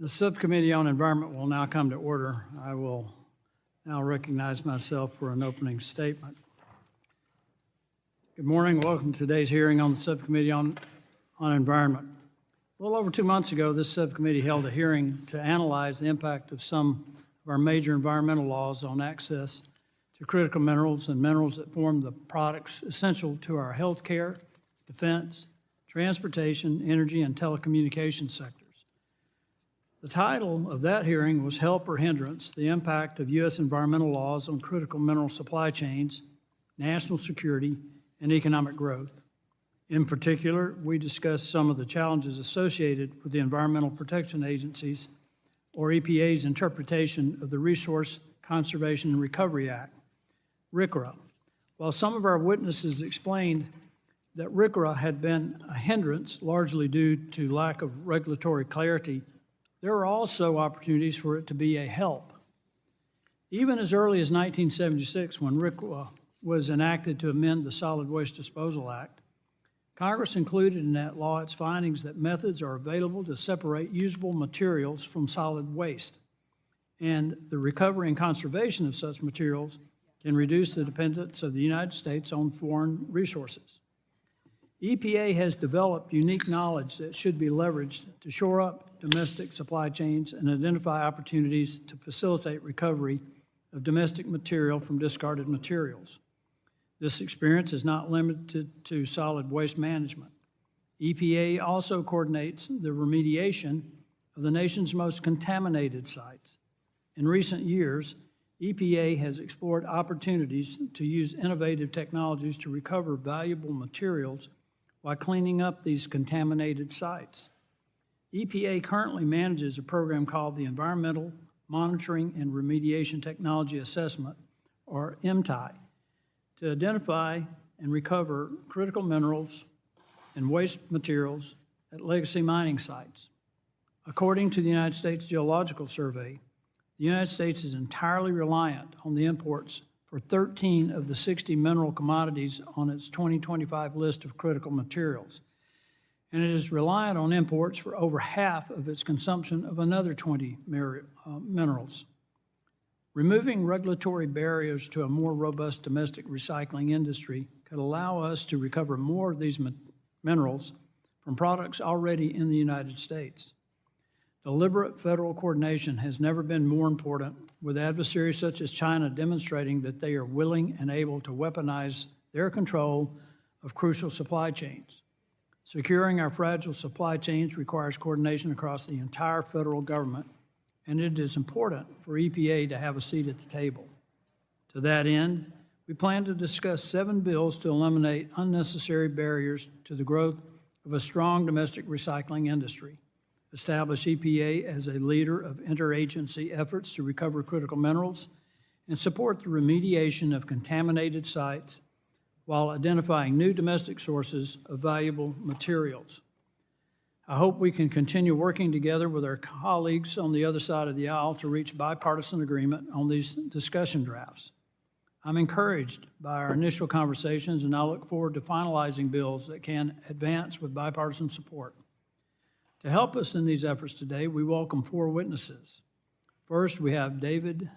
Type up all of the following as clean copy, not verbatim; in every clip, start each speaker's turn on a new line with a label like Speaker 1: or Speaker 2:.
Speaker 1: The Subcommittee on Environment will now come to order. I will now recognize myself for an opening statement. Good morning. Welcome to today's hearing on the Subcommittee on Environment. A little over 2 months ago, this subcommittee held a hearing to analyze the impact of some of our major environmental laws on access to critical minerals and minerals that form the products essential to our healthcare, defense, transportation, energy, and telecommunications sectors. The title of that hearing was Help or Hindrance: The Impact of U.S. Environmental Laws on Critical Mineral Supply Chains, National Security, and Economic Growth. In particular, we discussed some of the challenges associated with the Environmental Protection Agency's, or EPA's, interpretation of the Resource Conservation and Recovery Act, RCRA. While some of our witnesses explained that RCRA had been a hindrance, largely due to lack of regulatory clarity, there are also opportunities for it to be a help. Even as early as 1976, when RCRA was enacted to amend the Solid Waste Disposal Act, Congress included in that law its findings that methods are available to separate usable materials from solid waste, and the recovery and conservation of such materials can reduce the dependence of the United States on foreign resources. EPA has developed unique knowledge that should be leveraged to shore up domestic supply chains and identify opportunities to facilitate recovery of domestic material from discarded materials. This experience is not limited to solid waste management. EPA also coordinates the remediation of the nation's most contaminated sites. In recent years, EPA has explored opportunities to use innovative technologies to recover valuable materials while cleaning up these contaminated sites. EPA currently manages a program called the Environmental Monitoring and Remediation Technology Assessment, or MTI, to identify and recover critical minerals and waste materials at legacy mining sites. According to the United States Geological Survey, the United States is entirely reliant on the imports for 13 of the 60 mineral commodities on its 2025 list of critical materials, and it is reliant on imports for over half of its consumption of another 20 minerals. Removing regulatory barriers to a more robust domestic recycling industry could allow us to recover more of these minerals from products already in the United States. Deliberate federal coordination has never been more important, with adversaries such as China demonstrating that they are willing and able to weaponize their control of crucial supply chains. Securing our fragile supply chains requires coordination across the entire federal government, and it is important for EPA to have a seat at the table. To that end, we plan to discuss 7 bills to eliminate unnecessary barriers to the growth of a strong domestic recycling industry, establish EPA as a leader of interagency efforts to recover critical minerals, and support the remediation of contaminated sites while identifying new domestic sources of valuable materials. I hope we can continue working together with our colleagues on the other side of the aisle to reach bipartisan agreement on these discussion drafts. I'm encouraged by our initial conversations, and I look forward to finalizing bills that can advance with bipartisan support. To help us in these efforts today, we welcome 4 witnesses. First, we have David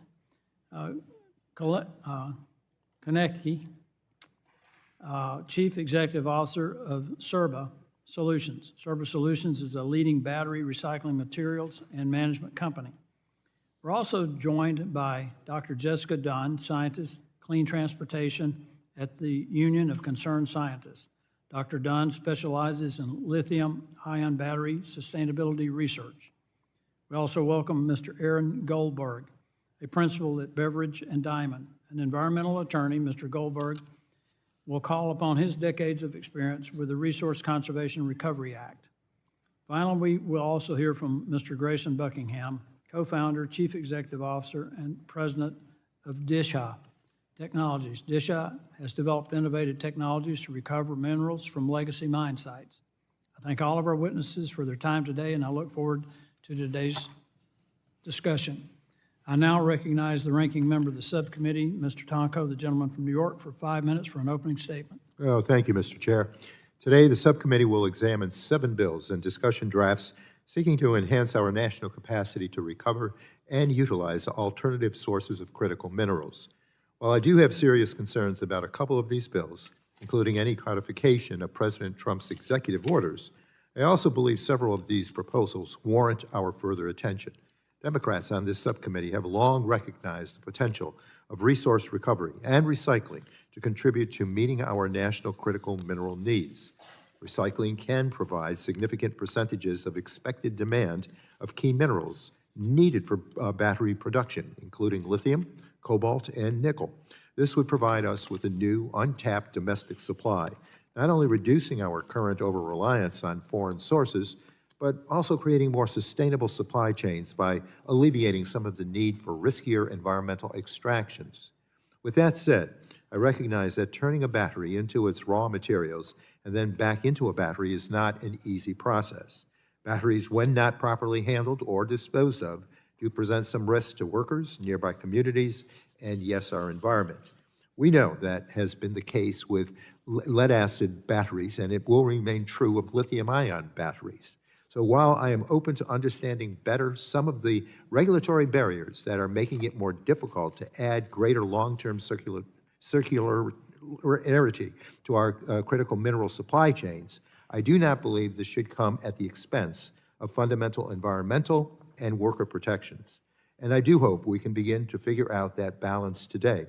Speaker 1: Konecki, Chief Executive Officer of CERBA Solutions. CERBA Solutions is a leading battery recycling materials and management company. We're also joined by Dr. Jessica Dunn, scientist, clean transportation at the Union of Concerned Scientists. Dr. Dunn specializes in lithium-ion battery sustainability research. We also welcome Mr. Aaron Goldberg, a principal at Beveridge and Diamond. An environmental attorney, Mr. Goldberg will call upon his decades of experience with the Resource Conservation and Recovery Act. Finally, we will also hear from Mr. Grayson Buckingham, co-founder, chief executive officer, and president of Disha Technologies. Disha has developed innovative technologies to recover minerals from legacy mine sites. I thank all of our witnesses for their time today, and I look forward to today's discussion. I now recognize the ranking member of the subcommittee, Mr. Tonko, the gentleman from New York, for 5 minutes for an opening statement.
Speaker 2: Oh, thank you, Mr. Chair. Today, the subcommittee will examine 7 bills and discussion drafts seeking to enhance our national capacity to recover and utilize alternative sources of critical minerals. While I do have serious concerns about a couple of these bills, including any codification of President Trump's executive orders, I also believe several of these proposals warrant our further attention. Democrats on this subcommittee have long recognized the potential of resource recovery and recycling to contribute to meeting our national critical mineral needs. Recycling can provide significant percentages of expected demand of key minerals needed for battery production, including lithium, cobalt, and nickel. This would provide us with a new, untapped domestic supply, not only reducing our current over-reliance on foreign sources, but also creating more sustainable supply chains by alleviating some of the need for riskier environmental extractions. With that said, I recognize that turning a battery into its raw materials and then back into a battery is not an easy process. Batteries, when not properly handled or disposed of, do present some risks to workers, nearby communities, and yes, our environment. We know that has been the case with lead-acid batteries, and it will remain true of lithium-ion batteries. So while I am open to understanding better some of the regulatory barriers that are making it more difficult to add greater long-term circularity to our critical mineral supply chains, I do not believe this should come at the expense of fundamental environmental and worker protections. And I do hope we can begin to figure out that balance today.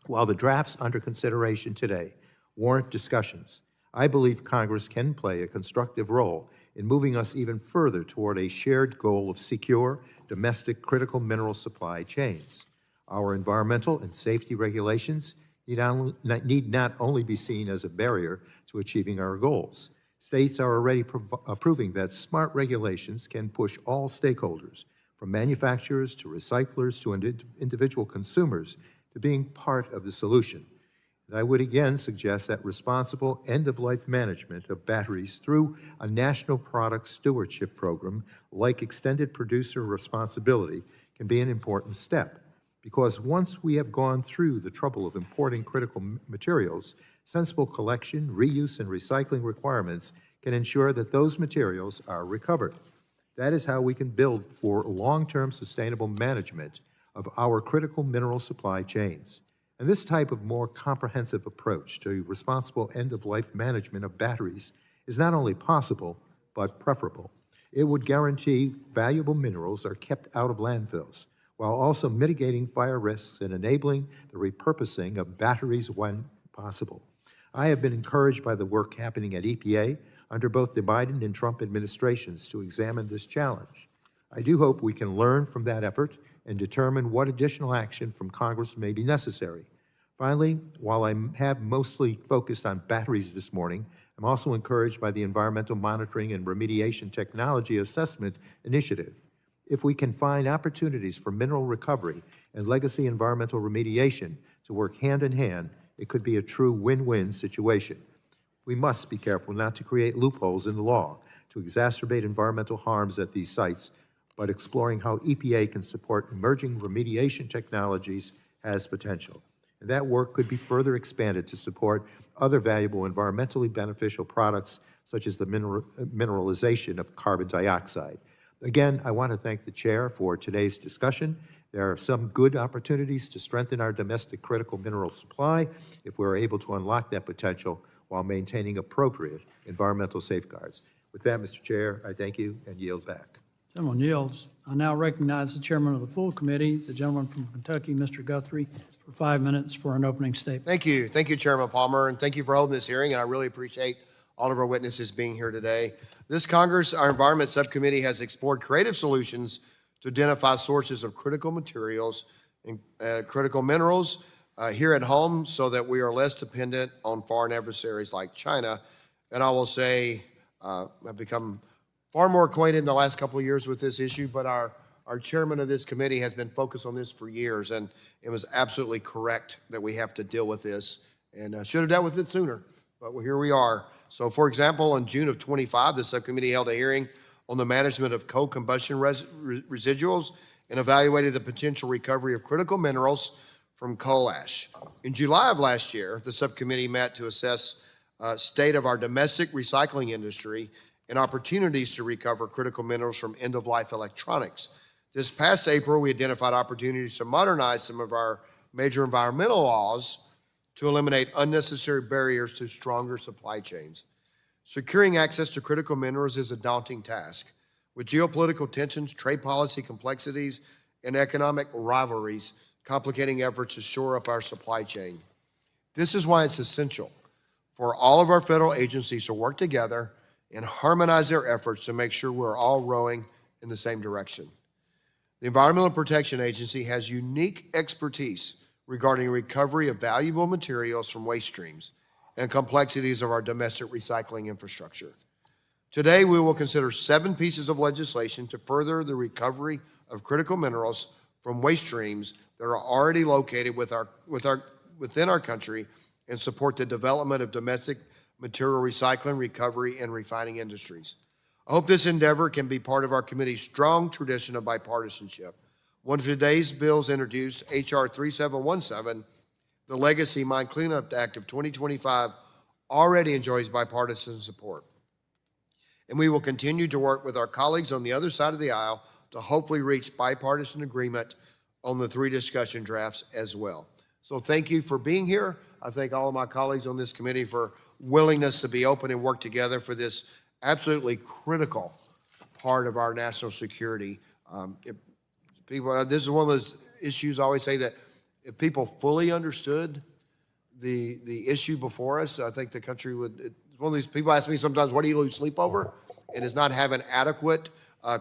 Speaker 2: While the drafts under consideration today warrant discussions, I believe Congress can play a constructive role in moving us even further toward a shared goal of secure, domestic critical mineral supply chains. Our environmental and safety regulations need not only be seen as a barrier to achieving our goals. States are already proving that smart regulations can push all stakeholders, from manufacturers to recyclers to individual consumers, to being part of the solution. And I would again suggest that responsible end-of-life management of batteries through a national product stewardship program like extended producer responsibility can be an important step. Because once we have gone through the trouble of importing critical materials, sensible collection, reuse, and recycling requirements can ensure that those materials are recovered. That is how we can build for long-term sustainable management of our critical mineral supply chains. And this type of more comprehensive approach to responsible end-of-life management of batteries is not only possible, but preferable. It would guarantee valuable minerals are kept out of landfills, while also mitigating fire risks and enabling the repurposing of batteries when possible. I have been encouraged by the work happening at EPA under both the Biden and Trump administrations to examine this challenge. I do hope we can learn from that effort and determine what additional action from Congress may be necessary. Finally, while I have mostly focused on batteries this morning, I'm also encouraged by the Environmental Monitoring and Remediation Technology Assessment Initiative. If we can find opportunities for mineral recovery and legacy environmental remediation to work hand in hand, it could be a true win-win situation. We must be careful not to create loopholes in the law to exacerbate environmental harms at these sites, but exploring how EPA can support emerging remediation technologies has potential. And that work could be further expanded to support other valuable environmentally beneficial products, such as the mineralization of carbon dioxide. Again, I want to thank the chair for today's discussion. There are some good opportunities to strengthen our domestic critical mineral supply if we're able to unlock that potential while maintaining appropriate environmental safeguards. With that, Mr. Chair, I thank you and yield back.
Speaker 1: Gentleman yields. I now recognize the chairman of the full committee, the gentleman from Kentucky, Mr. Guthrie, for 5 minutes for an opening statement.
Speaker 3: Thank you. Thank you, Chairman Palmer, and thank you for holding this hearing, and I really appreciate all of our witnesses being here today. This Congress, our Environment Subcommittee, has explored creative solutions to identify sources of critical materials and critical minerals here at home so that we are less dependent on foreign adversaries like China. And I will say, I've become far more acquainted in the last couple of years with this issue, but our chairman of this committee has been focused on this for years, and it was absolutely correct that we have to deal with this, and should have dealt with it sooner, but here we are. So, for example, in June of 25, the subcommittee held a hearing on the management of coal combustion residuals and evaluated the potential recovery of critical minerals from coal ash. In July of last year, the subcommittee met to assess state of our domestic recycling industry, and opportunities to recover critical minerals from end-of-life electronics. This past April, we identified opportunities to modernize some of our major environmental laws to eliminate unnecessary barriers to stronger supply chains. Securing access to critical minerals is a daunting task. With geopolitical tensions, trade policy complexities, and economic rivalries complicating efforts to shore up our supply chain. This is why it's essential for all of our federal agencies to work together and harmonize their efforts to make sure we're all rowing in the same direction. The Environmental Protection Agency has unique expertise regarding recovery of valuable materials from waste streams and complexities of our domestic recycling infrastructure. Today, we will consider 7 pieces of legislation to further the recovery of critical minerals from waste streams that are already located within our country and support the development of domestic material recycling, recovery, and refining industries. I hope this endeavor can be part of our committee's strong tradition of bipartisanship. One of today's bills introduced, H.R. 3717, the Legacy Mine Cleanup Act of 2025, already enjoys bipartisan support. And we will continue to work with our colleagues on the other side of the aisle to hopefully reach bipartisan agreement on the 3 discussion drafts as well. So thank you for being here. I thank all of my colleagues on this committee for willingness to be open and work together for this absolutely critical part of our national security. This is one of those issues I always say that if people fully understood the issue before us, I think the country would. It's one of these people ask me sometimes, what do you lose sleep over? It is not having adequate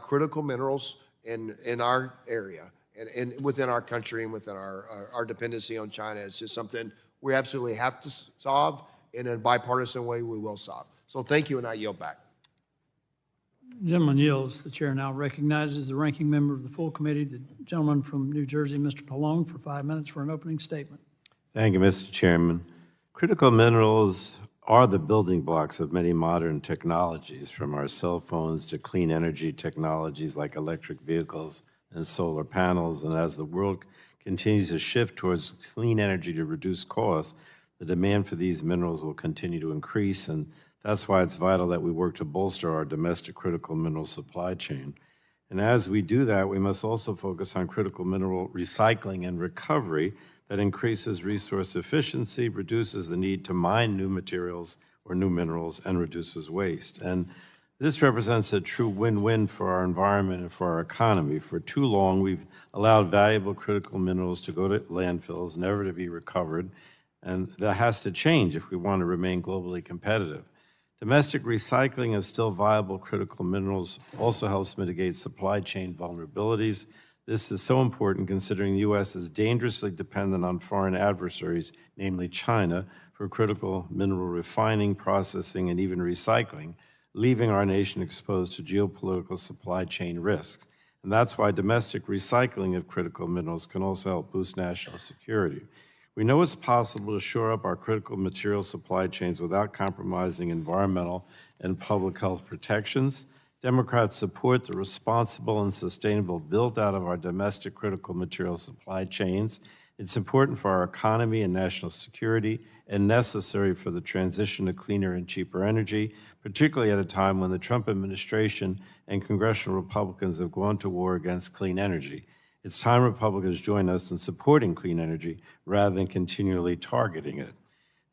Speaker 3: critical minerals in our area and within our country and within our dependency on China. It's just something we absolutely have to solve, and in a bipartisan way we will solve. So thank you, and I yield back.
Speaker 1: Gentleman yields. The chair now recognizes the ranking member of the full committee, the gentleman from New Jersey, Mr. Pallone, for 5 minutes for an opening statement.
Speaker 4: Thank you, Mr. Chairman. Critical minerals are the building blocks of many modern technologies, from our cell phones to clean energy technologies like electric vehicles and solar panels. And as the world continues to shift towards clean energy to reduce costs, the demand for these minerals will continue to increase, and that's why it's vital that we work to bolster our domestic critical mineral supply chain. And as we do that, we must also focus on critical mineral recycling and recovery that increases resource efficiency, reduces the need to mine new materials or new minerals, and reduces waste. And this represents a true win-win for our environment and for our economy. For too long, we've allowed valuable critical minerals to go to landfills, never to be recovered, and that has to change if we want to remain globally competitive. Domestic recycling of still viable critical minerals also helps mitigate supply chain vulnerabilities. This is so important considering the U.S. is dangerously dependent on foreign adversaries, namely China, for critical mineral refining, processing, and even recycling, leaving our nation exposed to geopolitical supply chain risks. And that's why domestic recycling of critical minerals can also help boost national security. We know it's possible to shore up our critical material supply chains without compromising environmental and public health protections. Democrats support the responsible and sustainable build-out of our domestic critical material supply chains. It's important for our economy and national security and necessary for the transition to cleaner and cheaper energy, particularly at a time when the Trump administration and congressional Republicans have gone to war against clean energy. It's time Republicans join us in supporting clean energy rather than continually targeting it.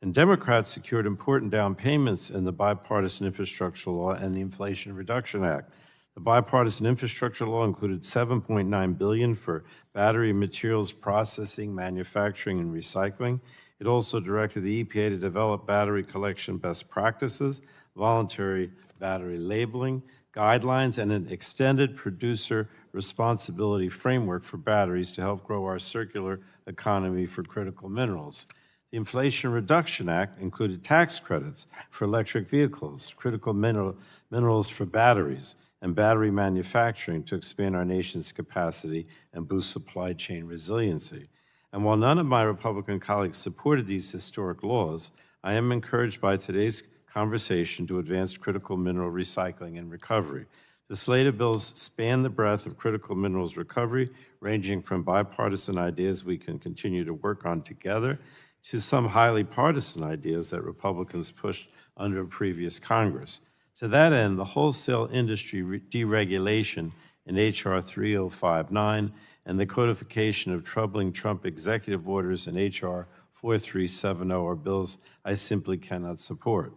Speaker 4: And Democrats secured important down payments in the Bipartisan Infrastructure Law and the Inflation Reduction Act. The Bipartisan Infrastructure Law included $7.9 billion for battery materials processing, manufacturing, and recycling. It also directed the EPA to develop battery collection best practices, voluntary battery labeling, guidelines, and an extended producer responsibility framework for batteries to help grow our circular economy for critical minerals. The Inflation Reduction Act included tax credits for electric vehicles, critical minerals for batteries, and battery manufacturing to expand our nation's capacity and boost supply chain resiliency. And while none of my Republican colleagues supported these historic laws, I am encouraged by today's conversation to advance critical mineral recycling and recovery. The slate of bills span the breadth of critical minerals recovery, ranging from bipartisan ideas we can continue to work on together, to some highly partisan ideas that Republicans pushed under a previous Congress. To that end, the wholesale industry deregulation in H.R. 3059 and the codification of troubling Trump executive orders in H.R. 4370 are bills I simply cannot support.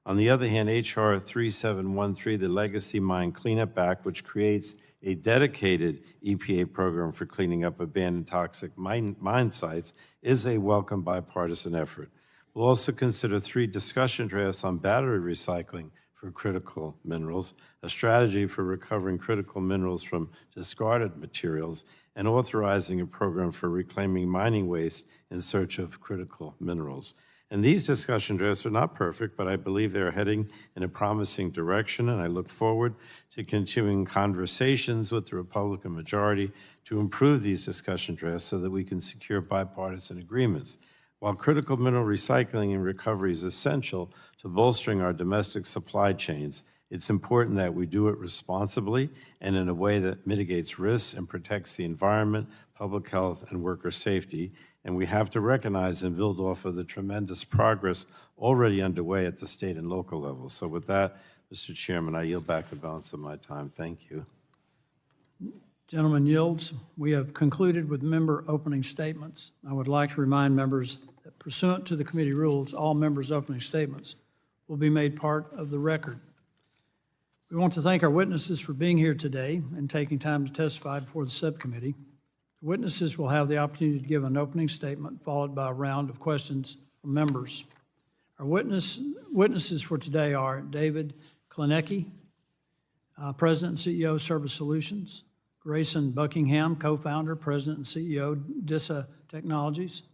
Speaker 4: On the other hand, H.R. 3713, the Legacy Mine Cleanup Act, which creates a dedicated EPA program for cleaning up abandoned toxic mine sites, is a welcome bipartisan effort. We'll also consider 3 discussion drafts on battery recycling for critical minerals, a strategy for recovering critical minerals from discarded materials, and authorizing a program for reclaiming mining waste in search of critical minerals. And these discussion drafts are not perfect, but I believe they are heading in a promising direction, and I look forward to continuing conversations with the Republican majority to improve these discussion drafts so that we can secure bipartisan agreements. While critical mineral recycling and recovery is essential to bolstering our domestic supply chains, it's important that we do it responsibly and in a way that mitigates risks and protects the environment, public health, and worker safety. And we have to recognize and build off of the tremendous progress already underway at the state and local levels. So with that, Mr. Chairman, I yield back the balance of my time. Thank you.
Speaker 1: Gentleman yields. We have concluded with member opening statements. I would like to remind members that pursuant to the committee rules, all members' opening statements will be made part of the record. We want to thank our witnesses for being here today and taking time to testify before the subcommittee. The witnesses will have the opportunity to give an opening statement followed by a round of questions from members. Our witnesses for today are David Klinecki, President and CEO of Service Solutions, Grayson Buckingham, co-founder, President and CEO, DISA Technologies,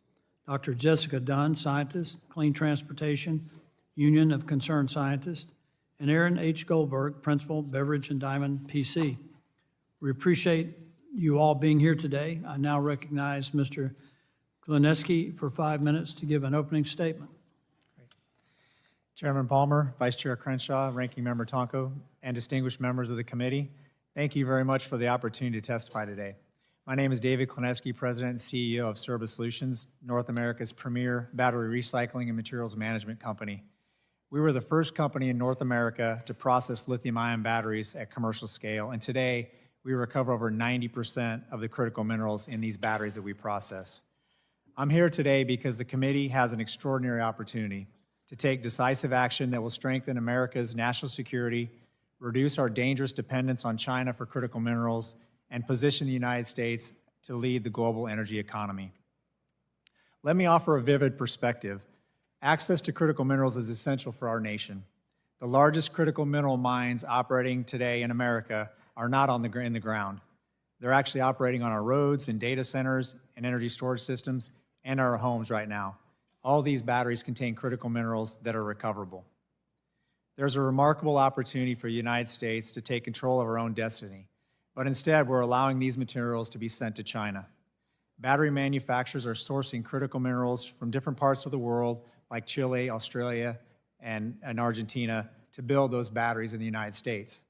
Speaker 1: Dr. Jessica Dunn, scientist, Clean Transportation, Union of Concerned Scientists, and Aaron H. Goldberg, Principal, Beverage and Diamond PC. We appreciate you all being here today. I now recognize Mr. Klinecki for 5 minutes to give an opening statement.
Speaker 5: Chairman Palmer, Vice Chair Crenshaw, Ranking Member Tonko, and distinguished members of the committee, thank you very much for the opportunity to testify today. My name is David Klinecki, President and CEO of Service Solutions, North America's premier battery recycling and materials management company. We were the first company in North America to process lithium-ion batteries at commercial scale, and today we recover over 90% of the critical minerals in these batteries that we process. I'm here today because the committee has an extraordinary opportunity to take decisive action that will strengthen America's national security, reduce our dangerous dependence on China for critical minerals, and position the United States to lead the global energy economy. Let me offer a vivid perspective. Access to critical minerals is essential for our nation. The largest critical mineral mines operating today in America are not in the ground. They're actually operating on our roads and data centers and energy storage systems and our homes right now. All these batteries contain critical minerals that are recoverable. There's a remarkable opportunity for the United States to take control of our own destiny, but instead we're allowing these materials to be sent to China. Battery manufacturers are sourcing critical minerals from different parts of the world, like Chile, Australia, and Argentina, to build those batteries in the United States,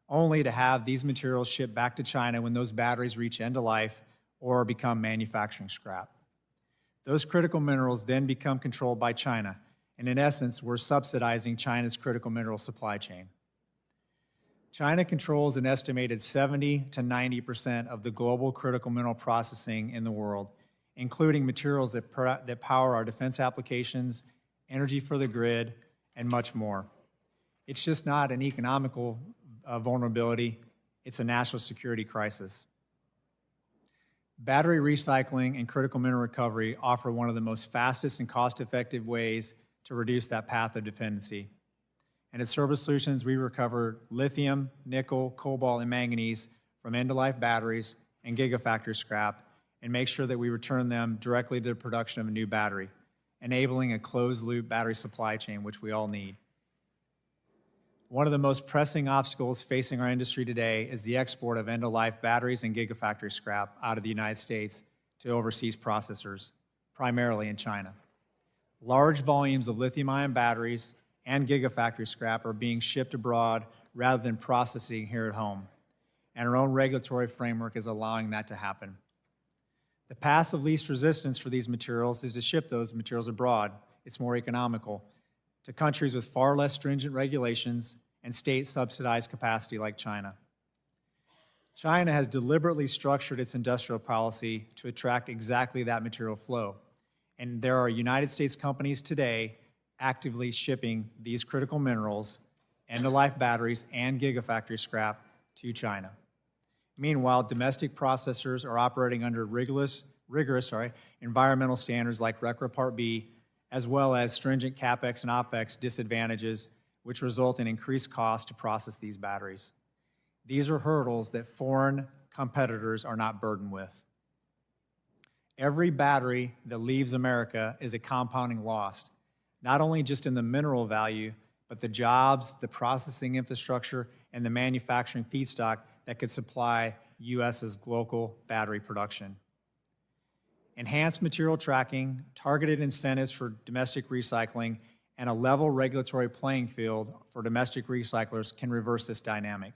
Speaker 5: only to have these materials shipped back to China when those batteries reach end of life or become manufacturing scrap. Those critical minerals then become controlled by China, and in essence, we're subsidizing China's critical mineral supply chain. China controls an estimated 70 to 90% of the global critical mineral processing in the world, including materials that power our defense applications, energy for the grid, and much more. It's just not an economical vulnerability, it's a national security crisis. Battery recycling and critical mineral recovery offer one of the most fastest and cost-effective ways to reduce that path of dependency. And at Service Solutions, we recover lithium, nickel, cobalt, and manganese from end-of-life batteries and gigafactory scrap and make sure that we return them directly to the production of a new battery, enabling a closed-loop battery supply chain, which we all need. One of the most pressing obstacles facing our industry today is the export of end-of-life batteries and gigafactory scrap out of the United States to overseas processors, primarily in China. Large volumes of lithium-ion batteries and gigafactory scrap are being shipped abroad rather than processing here at home, and our own regulatory framework is allowing that to happen. The path of least resistance for these materials is to ship those materials abroad. It's more economical, to countries with far less stringent regulations and state-subsidized capacity like China. China has deliberately structured its industrial policy to attract exactly that material flow. And there are United States companies today actively shipping these critical minerals, end-of-life batteries, and gigafactory scrap to China. Meanwhile, domestic processors are operating under rigorous environmental standards like RCRA Part B, as well as stringent CapEx and OpEx disadvantages, which result in increased costs to process these batteries. These are hurdles that foreign competitors are not burdened with. Every battery that leaves America is a compounding loss, not only just in the mineral value, but the jobs, the processing infrastructure, and the manufacturing feedstock that could supply U.S.'s local battery production. Enhanced material tracking, targeted incentives for domestic recycling, and a level regulatory playing field for domestic recyclers can reverse this dynamic,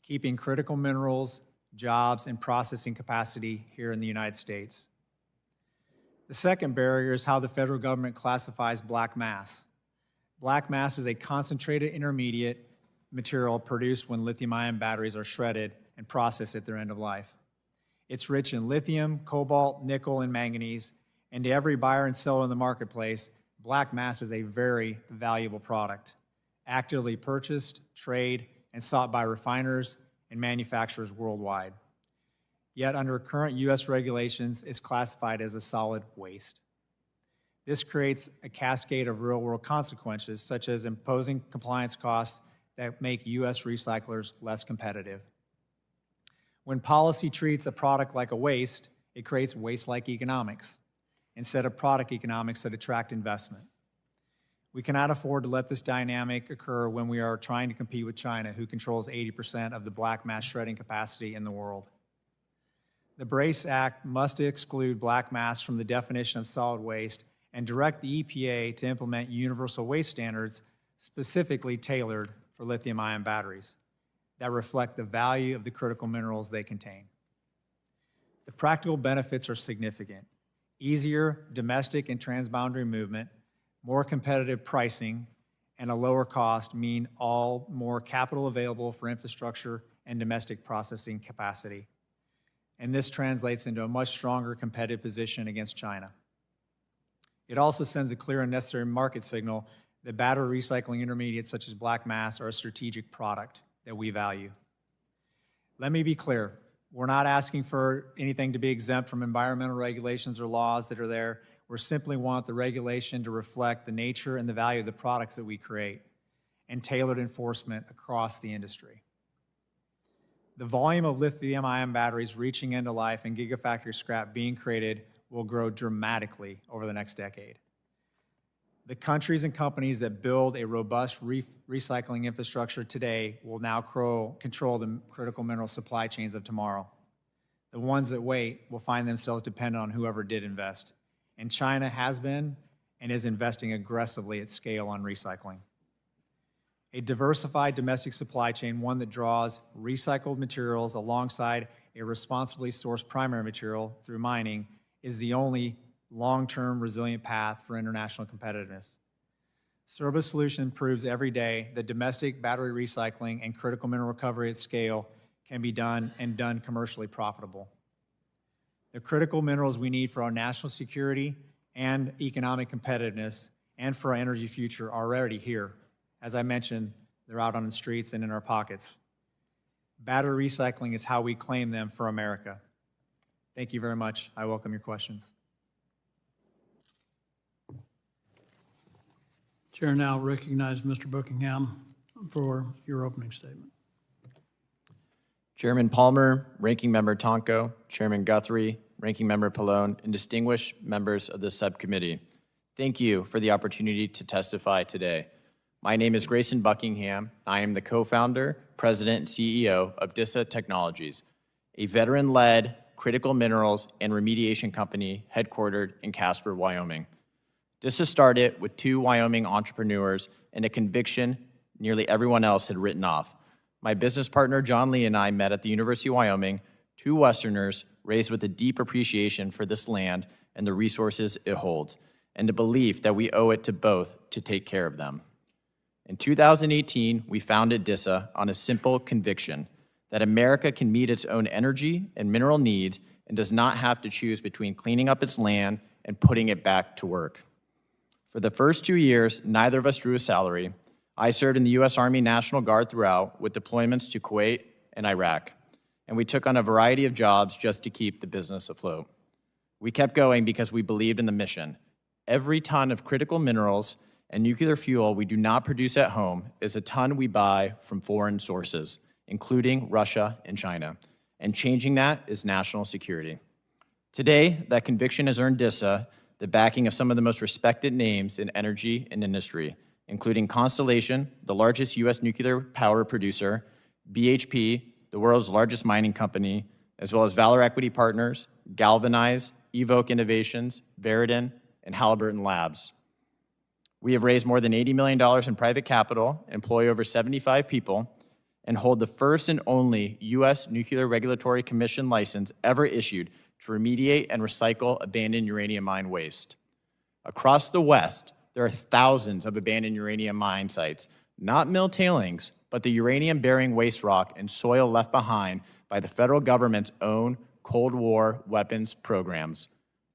Speaker 5: keeping critical minerals, jobs, and processing capacity here in the United States. The second barrier is how the federal government classifies black mass. Black mass is a concentrated intermediate material produced when lithium-ion batteries are shredded and processed at their end of life. It's rich in lithium, cobalt, nickel, and manganese, and to every buyer and seller in the marketplace, black mass is a very valuable product, actively purchased, traded, and sought by refiners and manufacturers worldwide. Yet under current U.S. regulations, it's classified as a solid waste. This creates a cascade of real-world consequences, such as imposing compliance costs that make U.S. recyclers less competitive. When policy treats a product like a waste, it creates waste-like economics instead of product economics that attract investment. We cannot afford to let this dynamic occur when we are trying to compete with China, who controls 80% of the black mass shredding capacity in the world. The BRACE Act must exclude black mass from the definition of solid waste and direct the EPA to implement universal waste standards specifically tailored for lithium-ion batteries that reflect the value of the critical minerals they contain. The practical benefits are significant. Easier domestic and transboundary movement, more competitive pricing, and a lower cost mean all more capital available for infrastructure and domestic processing capacity. And this translates into a much stronger competitive position against China. It also sends a clear and necessary market signal that battery recycling intermediates such as black mass are a strategic product that we value. Let me be clear. We're not asking for anything to be exempt from environmental regulations or laws that are there. We simply want the regulation to reflect the nature and the value of the products that we create and tailored enforcement across the industry. The volume of lithium-ion batteries reaching end of life and gigafactory scrap being created will grow dramatically over the next decade. The countries and companies that build a robust recycling infrastructure today will now control the critical mineral supply chains of tomorrow. The ones that wait will find themselves dependent on whoever did invest. And China has been and is investing aggressively at scale on recycling. A diversified domestic supply chain, one that draws recycled materials alongside a responsibly sourced primary material through mining, is the only long-term resilient path for international competitiveness. Cerba Solutions proves every day that domestic battery recycling and critical mineral recovery at scale can be done and done commercially profitable. The critical minerals we need for our national security and economic competitiveness and for our energy future are already here. As I mentioned, they're out on the streets and in our pockets. Battery recycling is how we claim them for America. Thank you very much. I welcome your questions.
Speaker 1: Chair now recognizes Mr. Buckingham for your opening statement.
Speaker 6: Chairman Palmer, Ranking Member Tonko, Chairman Guthrie, Ranking Member Pallone, and distinguished members of the subcommittee, thank you for the opportunity to testify today. My name is Grayson Buckingham. I am the co-founder, president, and CEO of DISA Technologies, a veteran-led critical minerals and remediation company headquartered in Casper, Wyoming. DISA started with 2 Wyoming entrepreneurs and a conviction nearly everyone else had written off. My business partner, John Lee, and I met at the University of Wyoming, 2 Westerners raised with a deep appreciation for this land and the resources it holds, and a belief that we owe it to both to take care of them. In 2018, we founded DISA on a simple conviction that America can meet its own energy and mineral needs and does not have to choose between cleaning up its land and putting it back to work. For the first 2 years, neither of us drew a salary. I served in the U.S. Army National Guard throughout, with deployments to Kuwait and Iraq, and we took on a variety of jobs just to keep the business afloat. We kept going because we believed in the mission. Every ton of critical minerals and nuclear fuel we do not produce at home is a ton we buy from foreign sources, including Russia and China, and changing that is national security. Today, that conviction has earned DISA the backing of some of the most respected names in energy and industry, including Constellation, the largest U.S. nuclear power producer, BHP, the world's largest mining company, as well as Valor Equity Partners, Galvanize, Evoke Innovations, Veridan, and Halliburton Labs. We have raised more than $80 million in private capital, employ over 75 people, and hold the first and only U.S. Nuclear Regulatory Commission license ever issued to remediate and recycle abandoned uranium mine waste. Across the West, there are thousands of abandoned uranium mine sites, not mill tailings, but the uranium-bearing waste rock and soil left behind by the federal government's own Cold War weapons programs.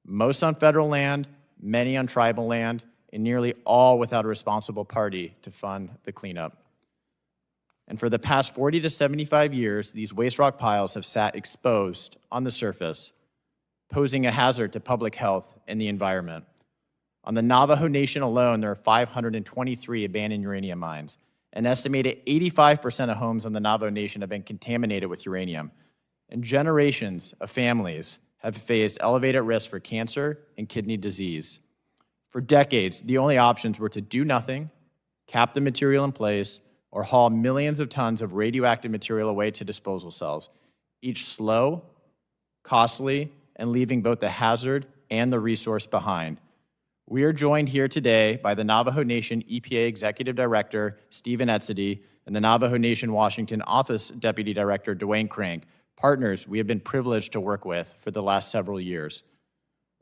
Speaker 6: Most on federal land, many on tribal land, and nearly all without a responsible party to fund the cleanup. And for the past 40 to 75 years, these waste rock piles have sat exposed on the surface, posing a hazard to public health and the environment. On the Navajo Nation alone, there are 523 abandoned uranium mines. An estimated 85% of homes on the Navajo Nation have been contaminated with uranium, and generations of families have faced elevated risk for cancer and kidney disease. For decades, the only options were to do nothing, cap the material in place, or haul millions of tons of radioactive material away to disposal cells, each slow, costly, and leaving both the hazard and the resource behind. We are joined here today by the Navajo Nation EPA Executive Director, Stephen Etzedy, and the Navajo Nation Washington Office Deputy Director, Dwayne Crank, partners we have been privileged to work with for the last several years.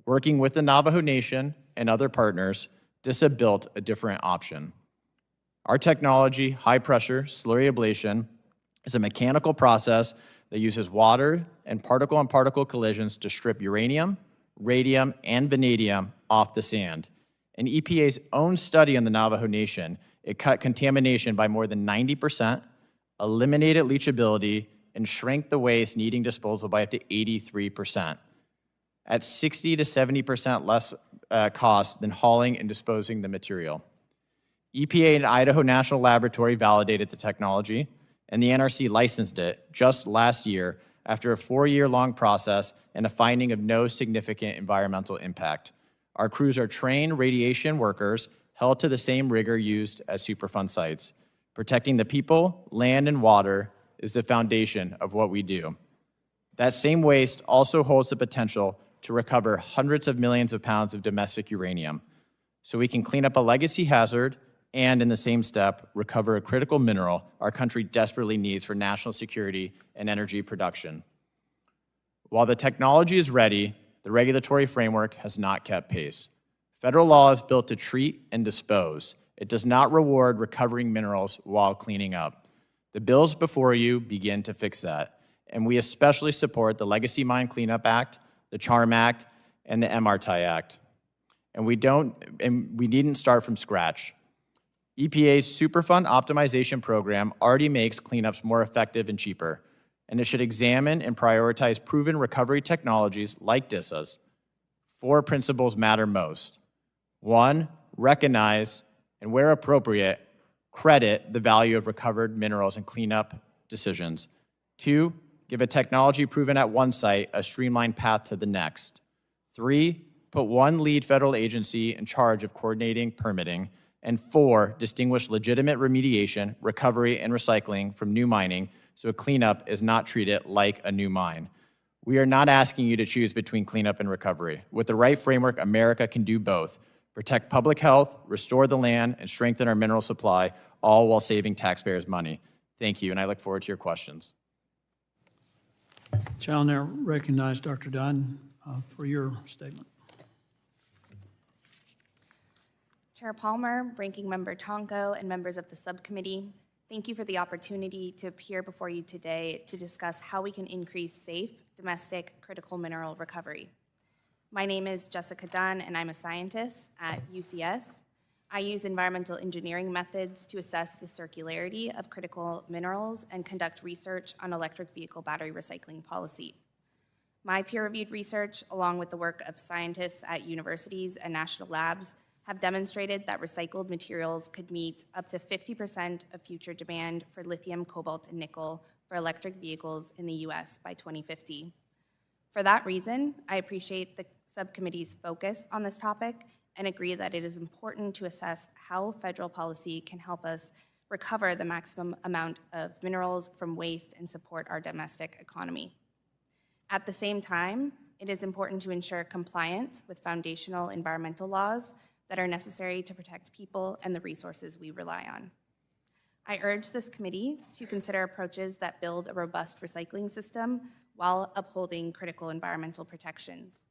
Speaker 6: Working with the Navajo Nation and other partners, DISA built a different option. Our technology, high-pressure slurry ablation, is a mechanical process that uses water and particle-on-particle collisions to strip uranium, radium, and vanadium off the sand. In EPA's own study on the Navajo Nation, it cut contamination by more than 90%, eliminated leachability, and shrank the waste needing disposal by up to 83%, at 60 to 70% less cost than hauling and disposing the material. EPA and Idaho National Laboratory validated the technology, and the NRC licensed it just last year after a 4-year-long process and a finding of no significant environmental impact. Our crews are trained radiation workers held to the same rigor used at Superfund sites. Protecting the people, land, and water is the foundation of what we do. That same waste also holds the potential to recover hundreds of millions of pounds of domestic uranium, so we can clean up a legacy hazard and, in the same step, recover a critical mineral our country desperately needs for national security and energy production. While the technology is ready, the regulatory framework has not kept pace. Federal law is built to treat and dispose. It does not reward recovering minerals while cleaning up. The bills before you begin to fix that, and we especially support the Legacy Mine Cleanup Act, the CHARM Act, and the MRTI Act. And we needn't start from scratch. EPA's Superfund optimization program already makes cleanups more effective and cheaper, and it should examine and prioritize proven recovery technologies like DISA's. 4 principles matter most. 1, recognize, and where appropriate, credit the value of recovered minerals in cleanup decisions. 2, give a technology proven at one site a streamlined path to the next. 3, put one lead federal agency in charge of coordinating permitting. And 4, distinguish legitimate remediation, recovery, and recycling from new mining so a cleanup is not treated like a new mine. We are not asking you to choose between cleanup and recovery. With the right framework, America can do both. Protect public health, restore the land, and strengthen our mineral supply, all while saving taxpayers money. Thank you, and I look forward to your questions.
Speaker 1: Shall now recognize Dr. Dunn for your statement.
Speaker 7: Chair Palmer, Ranking Member Tonko, and members of the subcommittee, thank you for the opportunity to appear before you today to discuss how we can increase safe, domestic, critical mineral recovery. My name is Jessica Dunn, and I'm a scientist at UCS. I use environmental engineering methods to assess the circularity of critical minerals and conduct research on electric vehicle battery recycling policy. My peer-reviewed research, along with the work of scientists at universities and national labs, have demonstrated that recycled materials could meet up to 50% of future demand for lithium, cobalt, and nickel for electric vehicles in the US by 2050. For that reason, I appreciate the subcommittee's focus on this topic and agree that it is important to assess how federal policy can help us recover the maximum amount of minerals from waste and support our domestic economy. At the same time, it is important to ensure compliance with foundational environmental laws that are necessary to protect people and the resources we rely on. I urge this committee to consider approaches that build a robust recycling system while upholding critical environmental protections.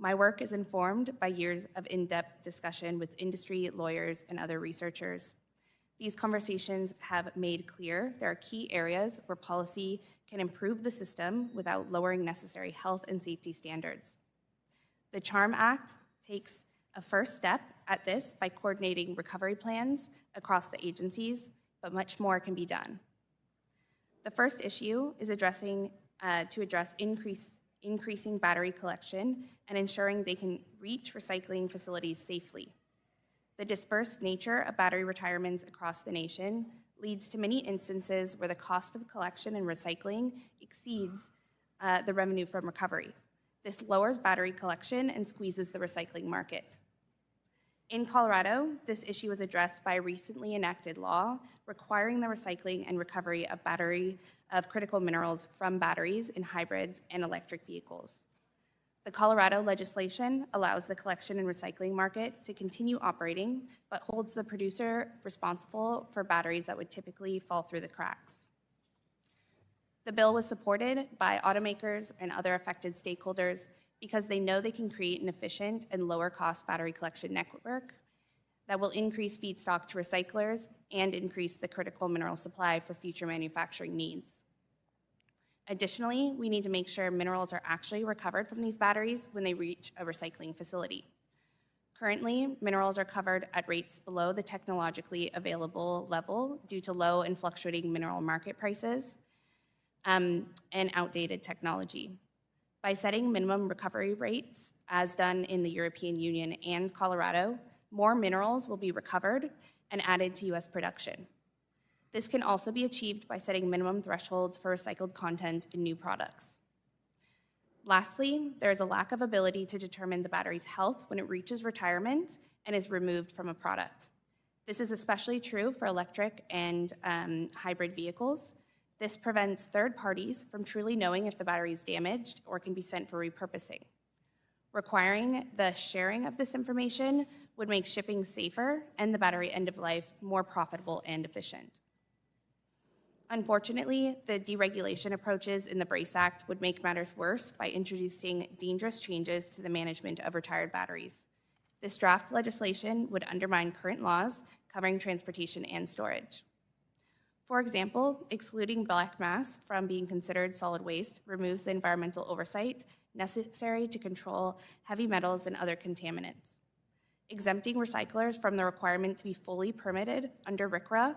Speaker 7: My work is informed by years of in-depth discussion with industry, lawyers, and other researchers. These conversations have made clear there are key areas where policy can improve the system without lowering necessary health and safety standards. The CHARM Act takes a first step at this by coordinating recovery plans across the agencies, but much more can be done. The first issue is to address increasing battery collection and ensuring they can reach recycling facilities safely. The dispersed nature of battery retirements across the nation leads to many instances where the cost of collection and recycling exceeds the revenue from recovery. This lowers battery collection and squeezes the recycling market. In Colorado, this issue was addressed by a recently enacted law requiring the recycling and recovery of critical minerals from batteries in hybrids and electric vehicles. The Colorado legislation allows the collection and recycling market to continue operating, but holds the producer responsible for batteries that would typically fall through the cracks. The bill was supported by automakers and other affected stakeholders because they know they can create an efficient and lower-cost battery collection network that will increase feedstock to recyclers and increase the critical mineral supply for future manufacturing needs. Additionally, we need to make sure minerals are actually recovered from these batteries when they reach a recycling facility. Currently, minerals are covered at rates below the technologically available level due to low and fluctuating mineral market prices and outdated technology. By setting minimum recovery rates, as done in the European Union and Colorado, more minerals will be recovered and added to US production. This can also be achieved by setting minimum thresholds for recycled content in new products. Lastly, there is a lack of ability to determine the battery's health when it reaches retirement and is removed from a product. This is especially true for electric and hybrid vehicles. This prevents third parties from truly knowing if the battery is damaged or can be sent for repurposing. Requiring the sharing of this information would make shipping safer and the battery end of life more profitable and efficient. Unfortunately, the deregulation approaches in the BRACE Act would make matters worse by introducing dangerous changes to the management of retired batteries. This draft legislation would undermine current laws covering transportation and storage. For example, excluding black mass from being considered solid waste removes the environmental oversight necessary to control heavy metals and other contaminants. Exempting recyclers from the requirement to be fully permitted under RCRA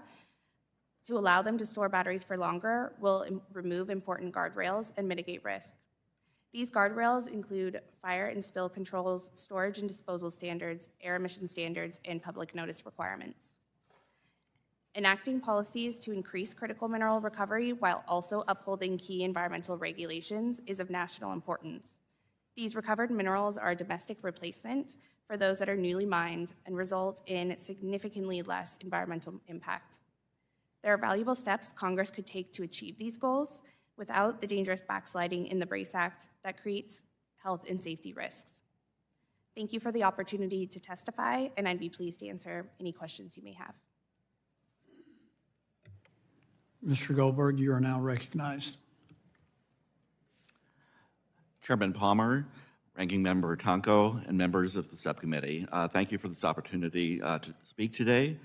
Speaker 7: to allow them to store batteries for longer will remove important guardrails and mitigate risk. These guardrails include fire and spill controls, storage and disposal standards, air emission standards, and public notice requirements. Enacting policies to increase critical mineral recovery while also upholding key environmental regulations is of national importance. These recovered minerals are a domestic replacement for those that are newly mined and result in significantly less environmental impact. There are valuable steps Congress could take to achieve these goals without the dangerous backsliding in the BRACE Act that creates health and safety risks. Thank you for the opportunity to testify, and I'd be pleased to answer any questions you may have.
Speaker 1: Mr. Goldberg, you are now recognized.
Speaker 8: Chairman Palmer, Ranking Member Tonko, and members of the subcommittee. Thank you for this opportunity to speak today.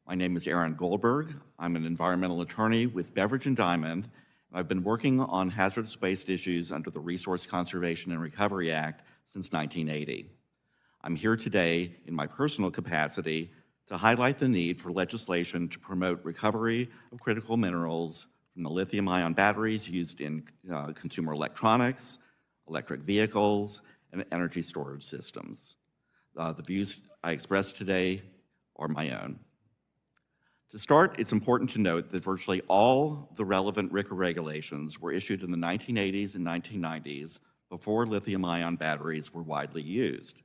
Speaker 8: My name is Aaron Goldberg. I'm an environmental attorney with Beveridge and Diamond. I've been working on hazardous waste issues under the Resource Conservation and Recovery Act since 1980. I'm here today in my personal capacity to highlight the need for legislation to promote recovery of critical minerals from the lithium-ion batteries used in consumer electronics, electric vehicles, and energy storage systems. The views I express today are my own. To start, it's important to note that virtually all the relevant RCRA regulations were issued in the 1980s and 1990s before lithium-ion batteries were widely used.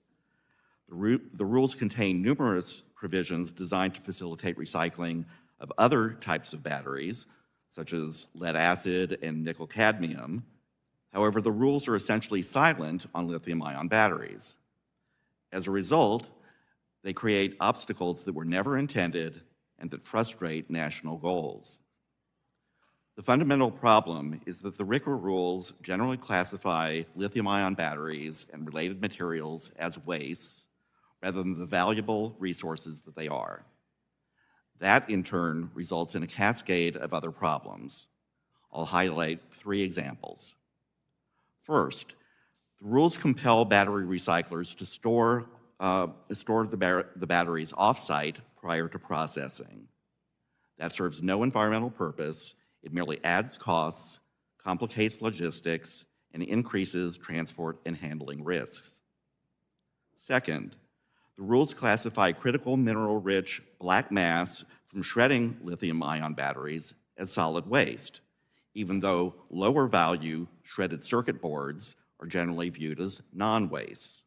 Speaker 8: The rules contain numerous provisions designed to facilitate recycling of other types of batteries, such as lead acid and nickel cadmium. However, the rules are essentially silent on lithium-ion batteries. As a result, they create obstacles that were never intended and that frustrate national goals. The fundamental problem is that the RCRA rules generally classify lithium-ion batteries and related materials as wastes rather than the valuable resources that they are. That, in turn, results in a cascade of other problems. I'll highlight 3 examples. First, the rules compel battery recyclers to store the batteries off-site prior to processing. That serves no environmental purpose. It merely adds costs, complicates logistics, and increases transport and handling risks. Second, the rules classify critical mineral-rich black mass from shredding lithium-ion batteries as solid waste, even though lower-value shredded circuit boards are generally viewed as non-waste.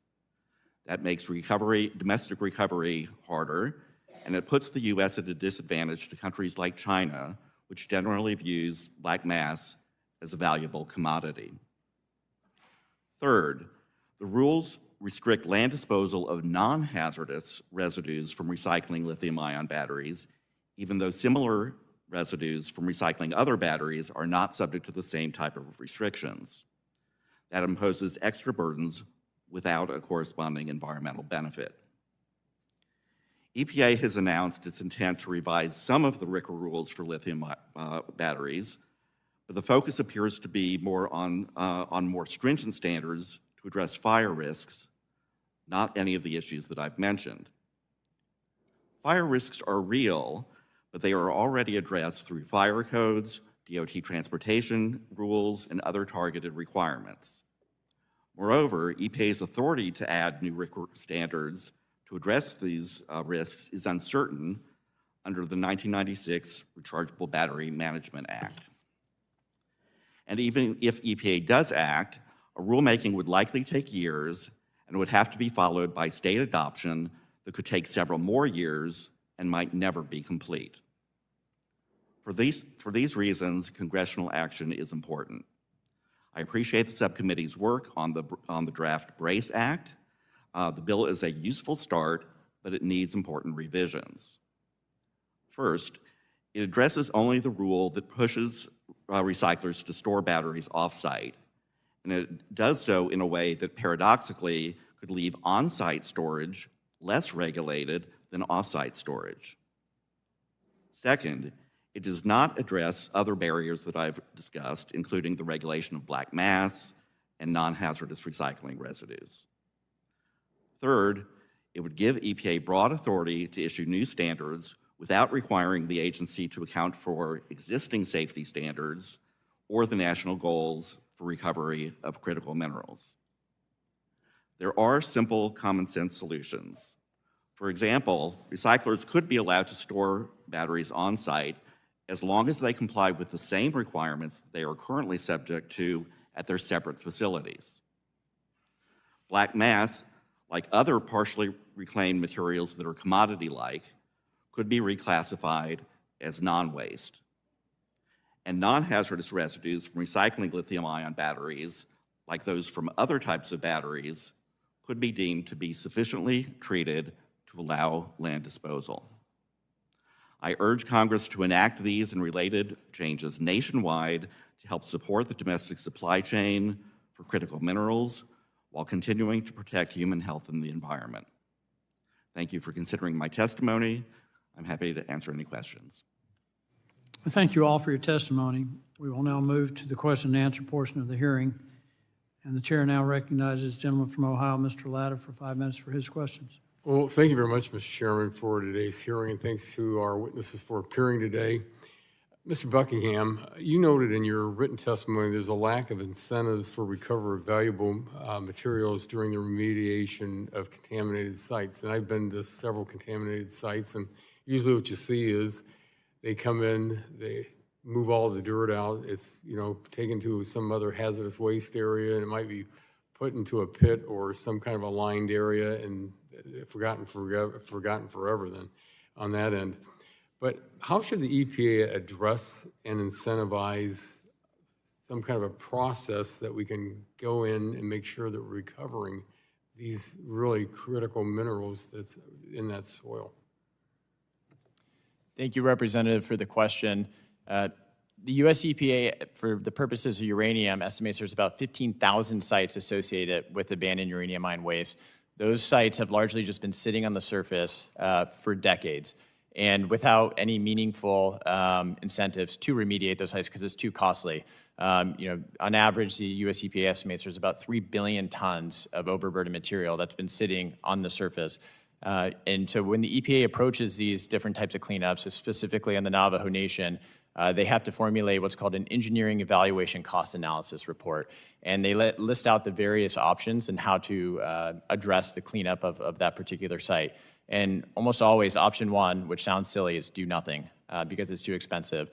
Speaker 8: That makes domestic recovery harder, and it puts the U.S. at a disadvantage to countries like China, which generally views black mass as a valuable commodity. Third, the rules restrict land disposal of non-hazardous residues from recycling lithium-ion batteries, even though similar residues from recycling other batteries are not subject to the same type of restrictions. That imposes extra burdens without a corresponding environmental benefit. EPA has announced its intent to revise some of the RCRA rules for lithium batteries, but the focus appears to be more on more stringent standards to address fire risks, not any of the issues that I've mentioned. Fire risks are real, but they are already addressed through fire codes, DOT transportation rules, and other targeted requirements. Moreover, EPA's authority to add new RCRA standards to address these risks is uncertain under the 1996 Rechargeable Battery Management Act. And even if EPA does act, a rulemaking would likely take years and would have to be followed by state adoption that could take several more years and might never be complete. For these reasons, congressional action is important. I appreciate the subcommittee's work on the draft BRACE Act. The bill is a useful start, but it needs important revisions. First, it addresses only the rule that pushes recyclers to store batteries off-site, and it does so in a way that paradoxically could leave on-site storage less regulated than off-site storage. Second, it does not address other barriers that I've discussed, including the regulation of black mass and non-hazardous recycling residues. Third, it would give EPA broad authority to issue new standards without requiring the agency to account for existing safety standards or the national goals for recovery of critical minerals. There are simple common sense solutions. For example, recyclers could be allowed to store batteries on-site as long as they comply with the same requirements that they are currently subject to at their separate facilities. Black mass, like other partially reclaimed materials that are commodity-like, could be reclassified as non-waste. And non-hazardous residues from recycling lithium-ion batteries, like those from other types of batteries, could be deemed to be sufficiently treated to allow land disposal. I urge Congress to enact these and related changes nationwide to help support the domestic supply chain, for critical minerals while continuing to protect human health and the environment. Thank you for considering my testimony. I'm happy to answer any questions.
Speaker 1: I thank you all for your testimony. We will now move to the question and answer portion of the hearing. And the chair now recognizes the gentleman from Ohio, Mr. Latta, for 5 minutes for his questions.
Speaker 9: Well, thank you very much, Mr. Chairman, for today's hearing, and thanks to our witnesses for appearing today. Mr. Buckingham, you noted in your written testimony there's a lack of incentives for recovery of valuable materials during the remediation of contaminated sites. And I've been to several contaminated sites, and usually what you see is they come in, they move all the dirt out, it's, you know, taken to some other hazardous waste area, and it might be put into a pit or some kind of a lined area and forgotten forever then on that end. But how should the EPA address and incentivize some kind of a process that we can go in and make sure that we're recovering these really critical minerals that's in that soil?
Speaker 6: Thank you, Representative, for the question. The U.S. EPA, for the purposes of uranium, estimates there's about 15,000 sites associated with abandoned uranium mine waste. Those sites have largely just been sitting on the surface for decades, and without any meaningful incentives to remediate those sites because it's too costly. You know, on average, the U.S. EPA estimates there's about 3 billion tons of overburden material that's been sitting on the surface. And so when the EPA approaches these different types of cleanups, specifically on the Navajo Nation, they have to formulate what's called an engineering evaluation cost analysis report. And they list out the various options and how to address the cleanup of that particular site. And almost always option one, which sounds silly, is do nothing because it's too expensive.